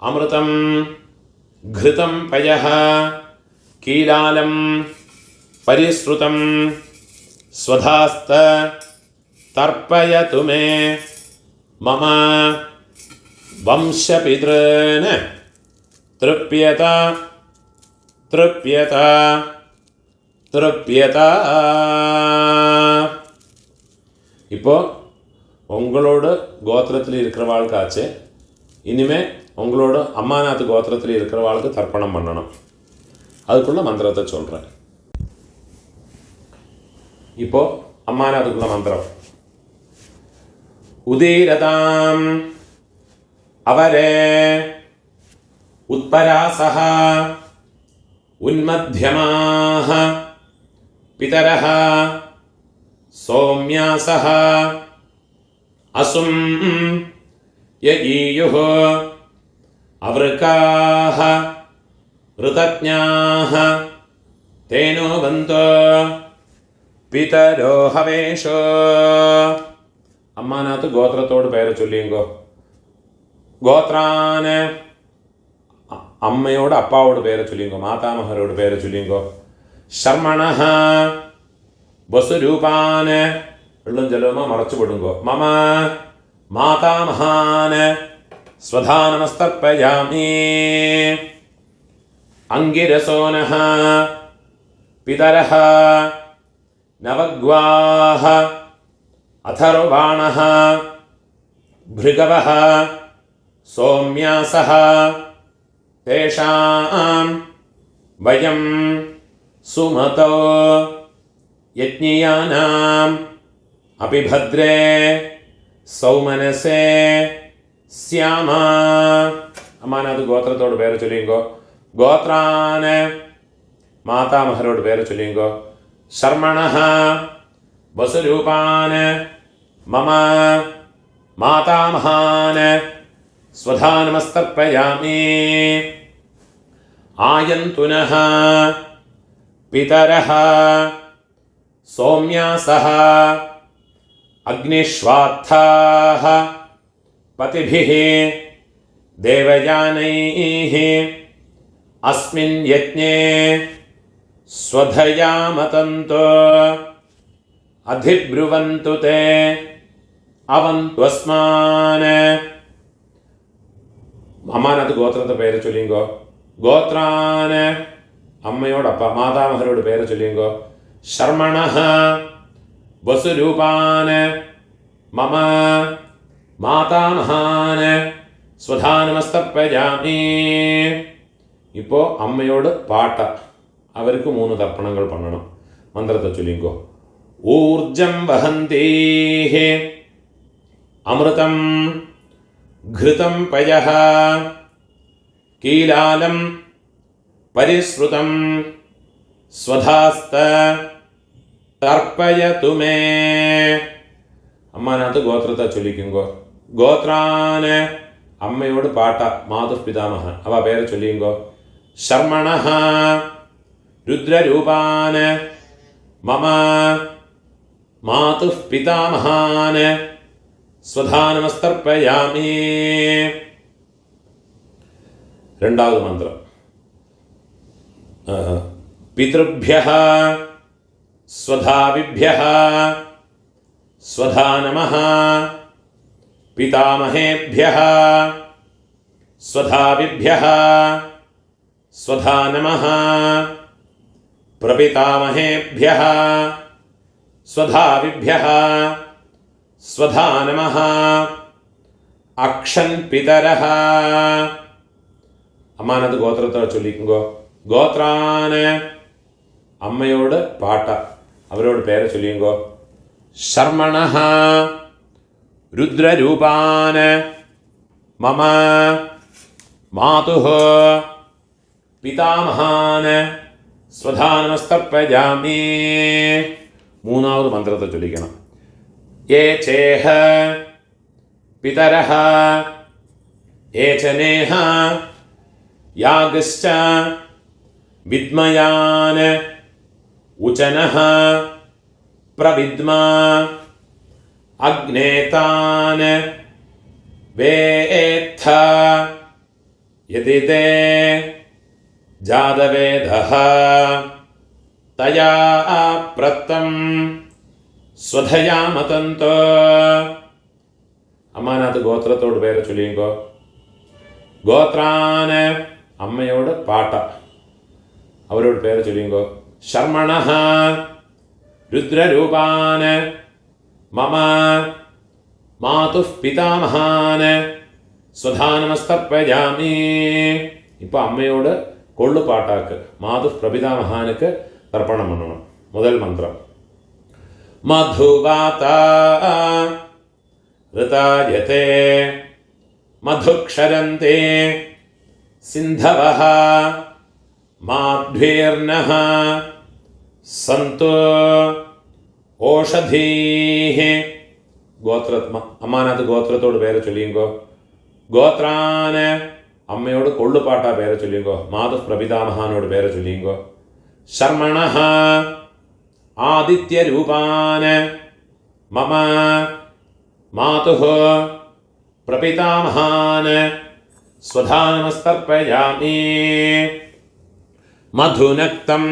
அமிர்தம் घृतं पयः कीलालं परिश्रुतं स्वधास्त तर्पयतु मे मम वंशपितॄन् तृप्यत तृप्यत तृप्यत. இப்போ உங்களோட கோத்திரத்தில் இருக்கிறவாளுக்காச்சு, இனிமே உங்களோட அம்மாநாத் கோத்திரத்தில் இருக்கிறவாளுக்கு தர்ப்பணம் பண்ணணும். அதுக்குள்ள மந்திரத்தை சொல்கிறேன். இப்போ அம்மாநாத்துக்குள்ள மந்திரம். உதீரதாம் அவரே உத்பராசஹ உன்மத்யமாஹ பிதரஹ சௌம்யாசஹ அசும் யஈயுः அவருக்காஹ ருதஜ்ஞாஹ தேனோவந்தோ பிதரோ ஹவேஷோ അമ്മാനകത്ത് ഗോത്രത്തോട് പേര് ചൊല്ലിയെങ്കോ. ഗോത്രാന് അമ്മയോട് അപ്പാവോട് പേര് ചൊല്ലിയെങ്കോ. മാതാമഹരോട് പേര് ചൊല്ലിയെങ്കോ. ശർമ്മണഃ വസുരൂപാന് വെള്ളം ജലവുമ മറച്ചു വിടുങ്കോ. മമ മാതാമഹാന് സ്വധാനമസ്തർപ്പയാമി. അംഗിരസോനഃ പിതരഃ നവഗ്വാഃ അഥർവാണഃ ഭൃഗവഃ സോമ്യാസഃ തേഷാം വയം സുമതോ യജ്ഞിയാനാം അപിഭദ്രേ സൗമനസേ സ്യാമ. അമ്മാനത് ഗോത്രത്തോട് പേര് ചൊല്ലിയെങ്കോ. ഗോത്രാന് മാതാമഹരോട് പേര് ചൊല്ലിയെങ്കോ. ശർമ്മണഃ വസുരൂപാന് മമ മാതാമഹാന് സ്വധാനമസ്തർപ്പയാമി. ആയന്തുനഃ പിതരഃ സോമ്യാസഃ അഗ്നിഷ്വാത്ഥാഃ പതിഭിഃ ദേവയാനൈഃ അസ്മിൻ യജ്ഞേ സ്വധയാമതന്തു അധിബ്രുവന്തു തേ അവന്ത്വസ്മാന്. അമ്മാനത് ഗോത്രത്തെ പേര് ചൊല്ലിയെങ്കോ. ഗോത്രാന് അമ്മയോടപ്പ മാതാമഹരോട് പേര് ചൊല്ലിയെങ്കോ. ശർമ്മണഃ വസുരൂപാന് മമ മാതാമഹാന് സ്വധാനമസ്തർപ്പയാമി. ഇപ്പോൾ അമ്മയോട് പാട്ട, അവർക്ക് 3 തർപ്പണങ്ങൾ പണണം. മന്ത്രത്തെ ചൊല്ലിങ്കോ. ഊർജം വഹന്തീഃ അമൃതം ഘൃതം പയഃ കീലാലം പരിശ്രുതം സ്വധാസ്ത തർപ്പയതു മേ. അമ്മാനകത്ത് ഗോത്രത്തെ ചൊല്ലിക്കുങ്കോ. ഗോത്രാന് അമ്മയോട് പാട്ട മാതുഃ പിതാമഹ അവ പേര് ചൊല്ലിയുങ്കോ. ശർമ്മണഃ രുദ്രരൂപാന് മമ മാതുഃ പിതാമഹാന് സ്വധാനമസ്തർപ്പയാമി. രണ്ടാമത് മന്ത്രം. പിതൃഭ്യഃ സ്വധാവിഭ്യഃ സ്വധാ നമഃ. പിതാമഹേഭ്യഃ സ്വധാവിഭ്യഃ സ്വധാ നമഃ. പ്രപിതാമഹേഭ്യഃ സ്വധാവിഭ്യഃ സ്വധാ നമഃ. അക്ഷൻ പിതരഃ. അമ്മാനത് ഗോത്രത്തെ ചൊല്ലിക്കുങ്കോ. ഗോത്രാന് അമ്മയോട് പാട്ട, അവരോട് പേര് ചൊല്ലിയുങ്കോ. ശർമ്മണഃ രുദ്രരൂപാന് മമ മാതുഃ പിതാമഹാന് സ്വധാനമസ്തർപ്പയാമി. മൂന്നാമത് മന്ത്രത്തെ ചൊല്ലിക്കണം. യേ ചേഹ പിതരഃ യേ ച നേഹ യാഗശ്ച വിദ്മയാന് ഉചനഃ പ്രവിദ്മ അഗ്നേതാന് വേത്ഥ യതി തേ ജാതവേദഃ തയാ പ്രത്തം സ്വധയാമതന്തു. അമ്മാനകത്ത് ഗോത്രത്തോട് പേര് ചൊല്ലിയുങ്കോ. ഗോത്രാന് അമ്മയോട് പാട്ട, അവരോട് പേര് ചൊല്ലിയുങ്കോ. ശർമ്മണഃ രുദ്രരൂപാന് മമ മാതുഃ പിതാമഹാന് സ്വധാനമസ്തർപ്പയാമി. ഇപ്പൊ അമ്മയോട് കൊള്ളുപാട്ടാക്ക് മാതുഃ പ്രപിതാമഹാനുക്ക് തർപ്പണം പണണം. മുതൽ മന്ത്രം. മധുവാത ഋതായതേ മധുക്ഷരന്തേ സിന്ധവഃ മാധ്വീർനഃ സന്തു ഓഷധീഃ. അമ്മാനത് ഗോത്രത്തോട് പേര് ചൊല്ലിയുങ്കോ. ഗോത്രാന് അമ്മയോട് കൊള്ളുപാട്ട പേര് ചൊല്ലിയുങ്കോ. മാതുഃ പ്രപിതാമഹാനോട് പേര് ചൊല്ലിയുങ്കോ. ശർമ്മണഃ ആദിത്യരൂപാന് മമ മാതുഃ പ്രപിതാമഹാൻ സ്വധാ നമസ്തർപ്പയാമി. മധുനക്തം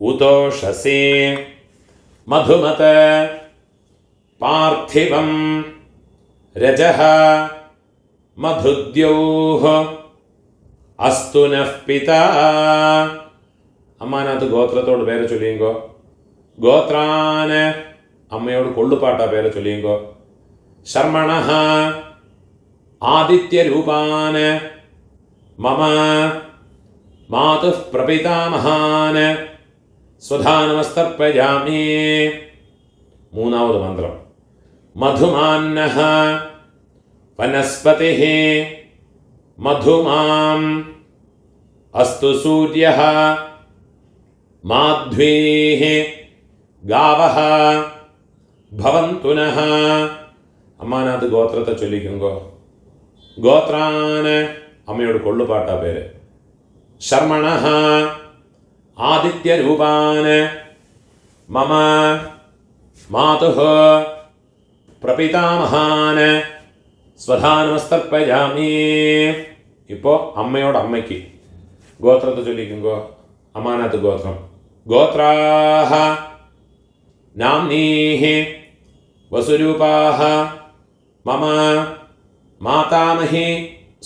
ഉതോഷസി മധുമത് പാർത്ഥിവം രജഃ മധുദ്യോഃ അസ്തു നഃ പിതാ. അമ്മാനകത്ത് ഗോത്രത്തോട് പേരെ ചൊല്ലിയെങ്കോ. ഗോത്രാന് അമ്മയോട് കൊള്ളുപാട്ടാ പേരെ ചൊല്ലിയെങ്കോ. ശർമ്മണഃ ആദിത്യരൂപാന് മമ മാതുഃ പ്രപിതാമഹാൻ സ്വധാ നമസ്തർപ്പയാമി. മൂന്നാമത് മന്ത്രം. മധുമാന്നഃ വനസ്പതിഃ മധുമാം അസ്തു സൂര്യഃ മാധ്വീഃ ഗാവഃ ഭവന്തു നഃ. അമ്മാനകത്ത് ഗോത്രത്തെ ചൊല്ലിക്കുങ്കോ. ഗോത്രാന് അമ്മയോട് കൊള്ളുപാട്ടാ പേര്. ശർമ്മണഃ ആദിത്യരൂപാന് മമ മാതുഃ പ്രപിതാമഹാൻ സ്വധാ നമസ്തർപ്പയാമി. ഇപ്പോൾ അമ്മയോട് അമ്മയ്ക്ക് ഗോത്രത്തെ ചൊല്ലിക്കുങ്കോ. അമ്മാനകത്ത് ഗോത്രം. ഗോത്രാഃ നാംനീഃ വസുരൂപാഃ മമ മാതാമഹി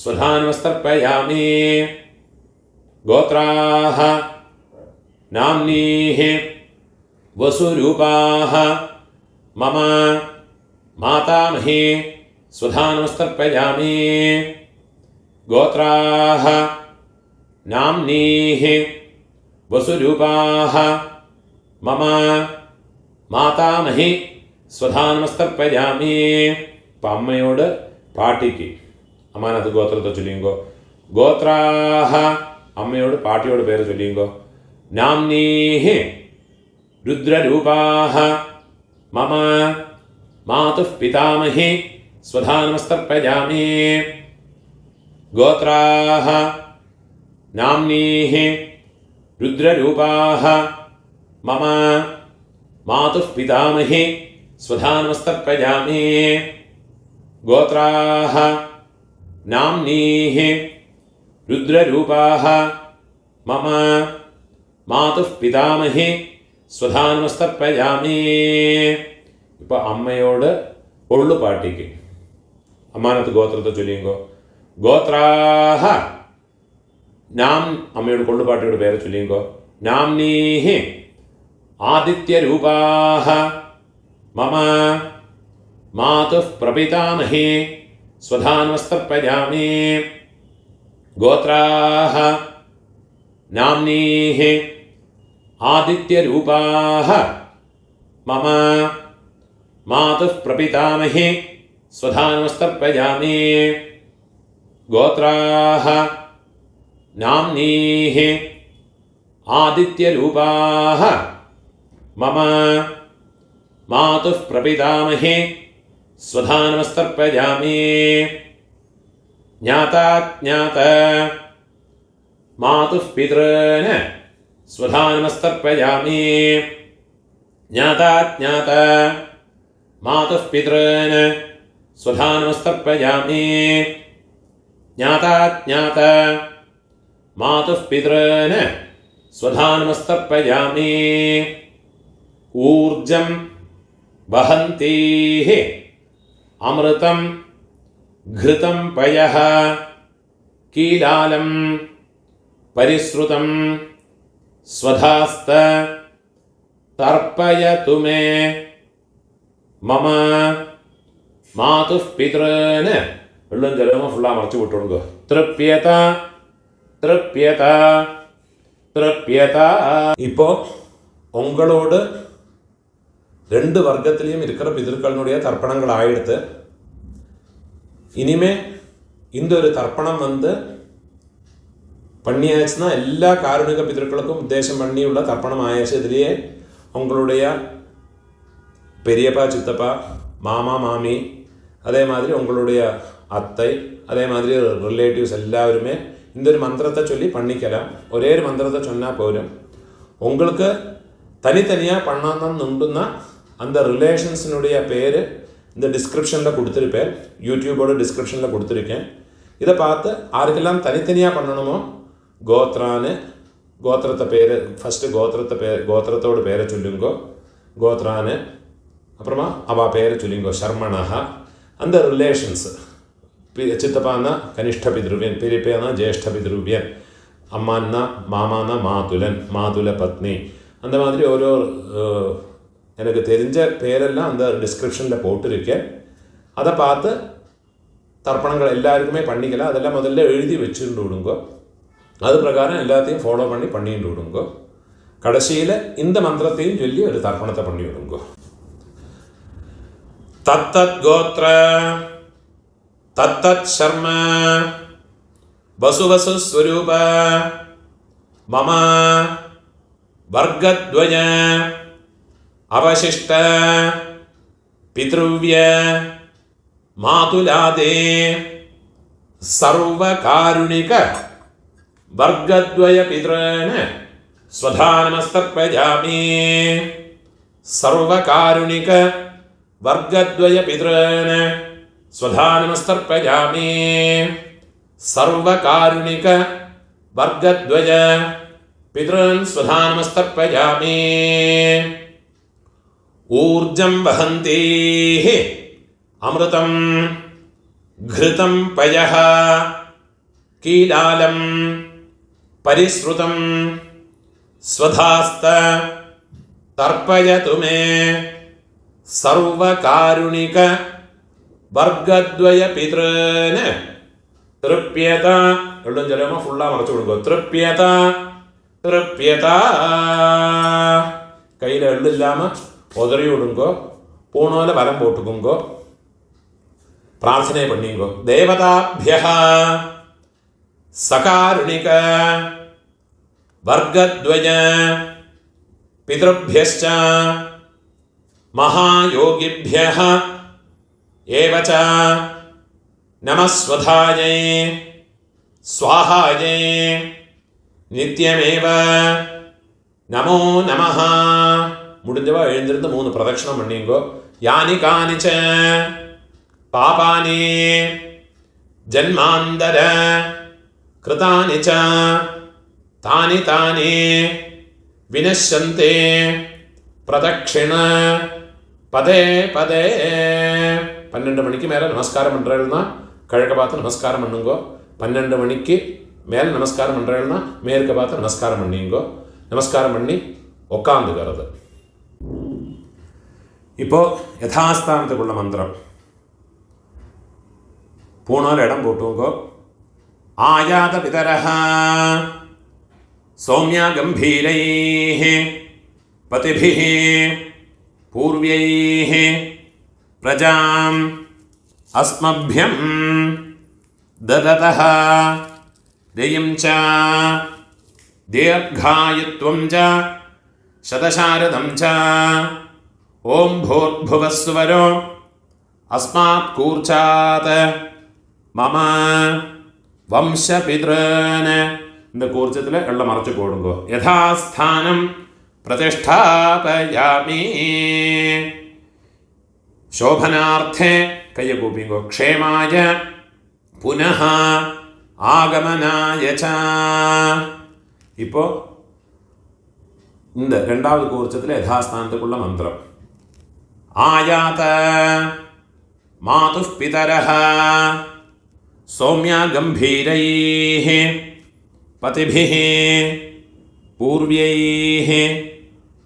സ്വധാ നമസ്തർപ്പയാമി. ഗോത്രാഃ നാംനീഃ വസുരൂപാഃ മമ മാതാമഹി സ്വധാ നമസ്തർപ്പയാമി. ഗോത്രാഃ നാംനീഃ വസുരൂപാഃ മമ മാതാമഹി സ്വധാ നമസ്തർപ്പയാമി. ഇപ്പം അമ്മയോട് പാട്ടിക്ക് അമ്മാനകത്ത് ഗോത്രത്തെ ചൊല്ലിയുങ്കോ. ഗോത്രാഃ അമ്മയോട് പാട്ടിയോട് പേര് ചൊല്ലിയുങ്കോ. നാംനീഃ രുദ്രരൂപാഃ മമ മാതുഃ പിതാമഹി സ്വധാ നമസ്തർപ്പയാമി. ഗോത്രാഃ നാംനീഃ രുദ്രരൂപാഃ മമ മാതുഃ പിതാമഹി സ്വധാ നമസ്തർപ്പയാമി. ഗോത്രാഃ നാംനീഃ രുദ്രരൂപാഃ മമ മാതുഃ പിതാമഹി സ്വധാ നമസ്തർപ്പയാമി. ഇപ്പം അമ്മയോട് കൊള്ളുപാട്ടിക്ക് അമ്മാനത്ത് ഗോത്രത്തെ ചൊല്ലിയുങ്കോ. ഗോത്രാഃ നാം അമ്മയോട് കൊള്ളുപാട്ടിയുടെ പേരെ ചൊല്ലിയുങ്കോ. നാംനീഃ ആദിത്യരൂപാഃ മമ മാതുഃ പ്രപിതാമഹി സ്വധാ നമസ്തർപ്പയാമി. ഗോത്രാഃ നാംനീഃ ആദിത്യരൂപാഃ മമ മാതുഃ പ്രപിതാമഹി സ്വധാ നമസ്തർപ്പയാമി. ഗോത്രാഃ നാംനീഃ ആദിത്യരൂപാഃ മമ മാതുഃ പ്രപിതാമഹി സ്വധാ നമസ്തർപ്പയാമി. ജ്ഞാതാജ്ഞാത മാതുഃ പിതॄൻ സ്വധാ നമസ്തർപ്പയാമി. ജ്ഞാതാജ്ഞാത മാതുഃ പിതॄൻ സ്വധാ നമസ്തർപ്പയാമി. ജ്ഞാതാജ്ഞാത മാതുഃ പിതॄൻ സ്വധാ നമസ്തർപ്പയാമി. ഊർജം വഹന്തീഃ അമൃതം ഘൃതം പയഃ കീലാലം പരിശ്രുതം സ്വധാസ്ത തർപ്പയതു മേ മമ മാതുഃ പിതॄൻ. വെള്ളം ജലമോ ഫുള്ളാ മറച്ചു വിട്ടുകൊടുക്കുക. തൃപ്യത തൃപ്യത തൃപ്യത. ഇപ്പോൾ ഉങ്ങളോട് രണ്ട് വർഗത്തിലെയും இருக்கிற பிதர்களுடைய தர்ப்பணங்களாயிடுத்து. இனிமே இந்த ஒரு தர்ப்பணம் பண்ணியாச்சுன்னா எல்லா காருணிக பிதர்களுக்கும் உத்தேசம் பண்ணியுள்ள தர்ப்பணம் ஆயாச்சு. இதுலேயே உங்களுடைய பெரியப்பா சித்தப்பா மாமா மாமி அதே மாதிரி உங்களுடைய அத்தை அதே மாதிரி ரிலேட்டிவ்ஸ் எல்லாருமே இந்த ஒரு மந்திரத்தை சொல்லி பண்ணிக்கலாம். ஒரே ஒரு மந்திரத்தை சொன்னால் போதும். உங்களுக்கு தனித்தனியாக பண்ணாதான் உண்டுன்னா அந்த ரிலேஷன்ஸினுடைய பேர் இந்த டிஸ்கிரிப்ஷனில் கொடுத்துருப்பேன், யூடியூபோட டிஸ்கிரிப்ஷனில் கொடுத்துருக்கேன். இதை பார்த்து யாருக்கெல்லாம் தனித்தனியாக பண்ணணுமோ கோத்ரான்னு கோத்திரத்தை பேர் ஃபஸ்ட்டு கோத்திரத்தோட பேரை சொல்லுங்கோ, கோத்ரான்னு. அப்புறமா அவள் பேரை சொல்லிங்கோ, ஷர்மணா. அந்த ரிலேஷன்ஸு, சித்தப்பான்னா கனிஷ்ட பித்ருவியன், பெரியப்பேனா ஜேஷ்ட பித்ருவியன், அம்மான்னா மாமானா மாதுலன், மாதுல பத்னி. அந்த மாதிரி ஓரோ எனக்கு தெரிஞ்ச பேரெல்லாம் அந்த டிஸ்கிரிப்ஷனில் போட்டிருக்கேன். அதை பார்த்து தர்ப்பணங்கள் எல்லாருக்குமே பண்ணிக்கலாம். அதெல்லாம் முதல்ல எழுதி வச்சுட்டு விடுங்கோ. அது பிரகாரம் எல்லாத்தையும் ஃபாலோ பண்ணிட்டு விடுங்கோ. கடைசியில் இந்த மந்திரத்தையும் சொல்லி ஒரு தர்ப்பணத்தை பண்ணி விடுங்கோ. தத்தத் கோத்ர தத்தத் சர்ம வசுவசு ஸ்வரூப மம வர்க்கத்வய அவசிஷ்ட பித்ருவ்ய மாதுலாதே சர்வகாருணிக வர்க்கத்வய பித்ரேன ஸ்வதா நமஸ்தர்ப்பயாமி. சர்வகாருணிக வர்க்கத்வய பித்ரேன ஸ்வதா நமஸ்தர்ப்பயாமி. சர்வகாருணிக வர்க்கத்வய பித்ரன் ஸ்வதா நமஸ்தர்ப்பயாமி. ஊர்ஜம் வஹந்தேஹ அமிர்தம் घृतं पयः कीलालं परिश्रुतं स्वधास्त तर्पयतु मे सर्वकारुणिक वर्गद्वय पितॄन् तृप्यत. എല്ലാം ചിലപ്പോൾ ഫുള്ളാ മറച്ചു കൊടുക്കുക. തൃപ്യത തൃപ്യത. കയ്യിൽ എള്ളില്ലാമ ഉതറി വിടുങ്കോ, പൂണോല വരം പോട്ടുക്കുങ്കോ, പ്രാർത്ഥനയെ പണിയുങ്കോ. ദേവതാഭ്യഃ സകാരുണിക വർഗദ്വയ പിതൃഭ്യശ്ച മഹായോഗിഭ്യഃ ഏവച നമസ്വധായൈ സ്വാഹായൈ നിത്യമേവ നമോ നമഃ. മുടിഞ്ഞവ എഴുന്നിരുന്ന് 3 പ്രദക്ഷിണം പണിയുങ്കോ. യാനി കാനിച്ച പാപാനി ജന്മാന്തര കൃതാനി ച താനി താനി വിനശ്യന്തി പ്രദക്ഷിണ പദേ പദേ. 12 മണിക്ക് മേലെ നമസ്കാരം പண்றேன்னா கிழக்க பார்த்து நமஸ்காரம் பண்ணுங்கோ. 12 மணிக்கு மேலே நமஸ்காரம் பண்றேன்னா மேற்க பார்த்து நமஸ்காரம் பண்ணிங்கோ. நமஸ்காரம் பண்ணி உட்காந்துக்கிறது. இப்போ யதாஸ்தானத்துக்குள்ள மந்திரம் பூணால் இடம் போட்டுங்கோ. ஆயாத பிதரஹ சௌமியா கம்பீரைஹ பதிபிஹ பூர்வைஹ பிரஜாம் அஸ்மப்யம் தததஹ தேயம் ச தீர்காயுத்வம் ச சதசாரதம் ச ஓம் பூர்புவஸ்வரோ அஸ்மாத் கூர்ச்சாத் மம வம்சபித்ரன். இந்த கூர்ச்சத்தில் எல்லாம் மறைச்சு போடுங்கோ. யதாஸ்தானம் பிரதிஷ்டாபயாமி. ശോഭനാർത്ഥേ കയ്യ കൂപ്പിങ്കോ. ക്ഷേമായ പുനഃ ആഗമനായ ച. ഇപ്പോൾ இந்த 2வது കൂർച്ചത്തിൽ യഥാസ്ഥാനത്തേക്കുള്ള മന്ത്രം. ആയാത മാതുഃ പിതരഃ സൗമ്യ ഗംഭീരൈഃ പതിഭിഃ പൂർവ്യൈഃ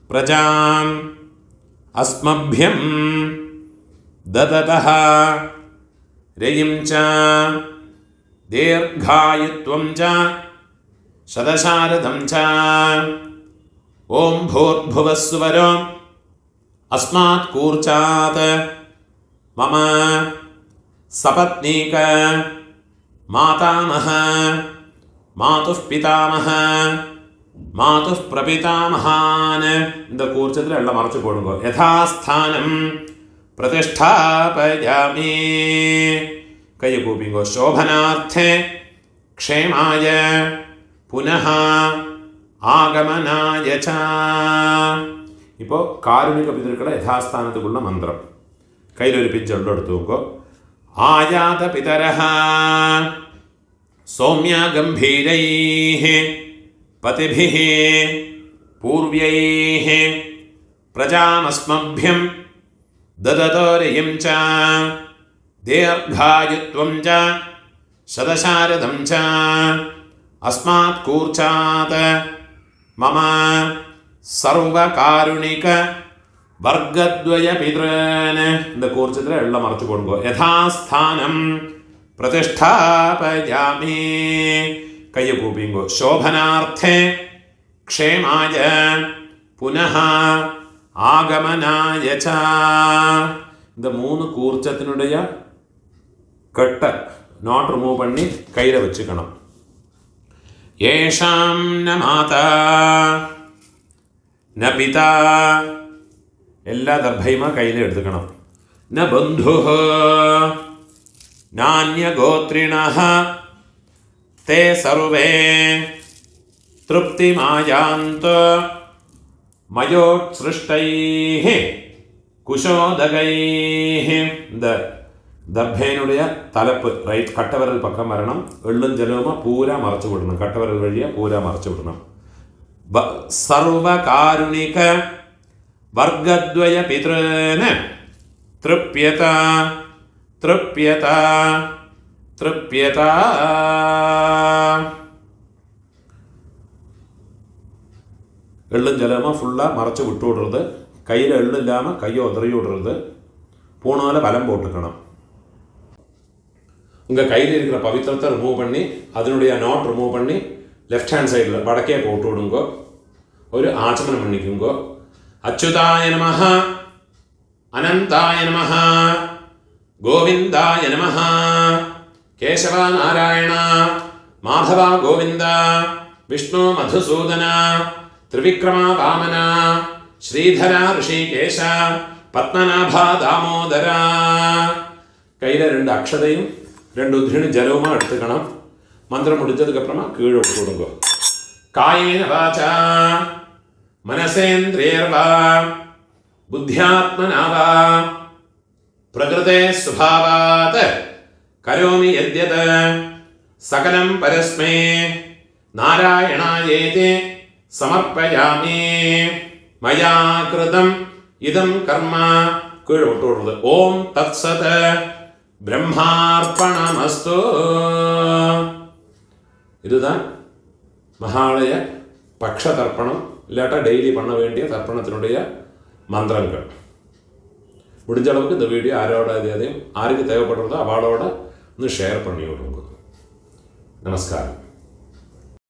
പ്രജാം അസ്മഭ്യം ദദതഃ രയിം ച ദീർഘായുത്വം ച ശതശാരദം ച ഓം ഭൂർഭുവസ്വരോ അസ്മാത് കൂർച്ചാത് മമ സപത്നീക മാതാമഹ മാതുഃ പിതാമഹ മാതുഃ പ്രപിതാമഹാൻ. இந்த கூர்ச்சத்தில் எல்லாம் மறைச்சு போடுங்க. யதாஸ்தானம் പ്രതിഷ്ഠാപയാമി. കൈ കൂപ്പിങ്കോ. ശോഭനാർത്ഥേ ക്ഷേമായ പുനഃ ആഗമനായ ച. ഇപ്പോൾ കാരുണിക പിതൃക്കളുടെ യഥാസ്ഥാനത്തുള്ള മന്ത്രം. കയ്യിലൊരു പിഞ്ച് എള്ളു എടുത്ത് നോക്കോ. ആയാത പിതരഃ സൗമ്യ ഗംഭീരൈഃ പതിഭിഃ പൂർവ്യൈഃ പ്രജാമസ്മഭ്യം ദദതോരയം ച ദീർഘായുത്വം ച ശതശാരദം ച അസ്മാത് കൂർച്ചാത് മമ സർവകാരുണിക വർഗദ്വയ പിതൃന്. இந்த കൂർച്ചത്തിൽ എല്ലാം മറച്ചു കൊടുക്കുക. യഥാസ്ഥാനം പ്രതിഷ്ഠാപയാമി. കയ്യ കൂപ്പിങ്കോ. ശോഭനാർത്ഥേ ക്ഷേമായ പുനഃ ആഗമനായ ച. இந்த 3 കൂർച്ചത്തിനുடைய കെട്ട് നോട്ട് റിമൂവ് പണി കയ്യിൽ വെച്ചുക്കണം. യേഷാം ന മാതാ ന പിതാ. എല്ലാ ദർഭൈമ കയ്യിൽ എടുത്തുക്കണം. ന ബന്ധുഃ നാന്യഗോത്രിണഃ തേ സർവേ തൃപ്തിമായാന്തു മയോത്സൃഷ്ടൈഃ കുശോദകൈഃ. இந்த ദർഭേനുடைய തലപ്പ് റൈറ്റ് കട്ടവരൽ പക്കം വരണം. എള്ളും ജലവുമ പൂര മറച്ചു വിടണം. കട്ടവരൽ വഴിയെ പൂര മറച്ചു വിടണം. സർവകാരുണിക വർഗദ്വയ പിതൃന് തൃപ്യത തൃപ്യത തൃപ്യത. എള്ളും ജലവുമ ഫുള്ള മറച്ചു വിട്ടുവിടരുത്. കയ്യിൽ എള്ളില്ലാമ കയ്യോ ഒതറി വിടരുത്. பூணால பலம் போட்டுக்கணும். உங்கள் கையில் இருக்கிற பவித்திரத்தை ரிமூவ் பண்ணி அதனுடைய நாட் ரிமூவ் பண்ணி லெஃப்ட் ஹேண்ட் சைடில் வடக்கே போட்டு விடுங்கோ. ஒரு ஆச்சமனம் பண்ணிக்குங்கோ. அச்சுதாய நமஹ அனந்தாய நமஹ கோவிந்தாய நமஹ கேசவா நாராயண மாதவா கோவிந்த விஷ்ணு மதுசூதன ത്രിവിക്രമ വാമന ശ്രീധര ഋഷികേശ പത്മനാഭ ദാമോദര. കയ്യിലെ 2 അക്ഷതയും 2 ഉദ്ധിണി ജലവുമാണ് എടുത്തുക്കണം. മന്ത്രം മുടിച്ചതുക്കപ്പുറമാ കീഴോട്ട് കൊടുക്കുക. കായേന വാച മനസേന്ദ്രിയർവാ ബുദ്ധ്യാത്മനാ വാ പ്രകൃതേ സ്വഭാവാത് കരോമി യദ്യത് സകലം പരസ്മൈ നാരായണായേതി സമർപ്പയാമി. മയാ കൃതം இதம் கர்ம கீழே விட்டு விடுறது. ஓம் தத்சத் பிரம்மார்ப்பணமஸ்து. இதுதான் மகாலய பக்ஷ தர்ப்பணம். இல்லாட்டா டெய்லி பண்ண வேண்டிய தர்ப்பணத்தினுடைய மந்திரங்கள். முடிஞ்ச அளவுக்கு இந்த வீடியோ யாரோட அதையும் யாருக்கு தேவைப்படுறதோ அவளோட ஷேர் பண்ணி விடுங்க. நமஸ்காரம்.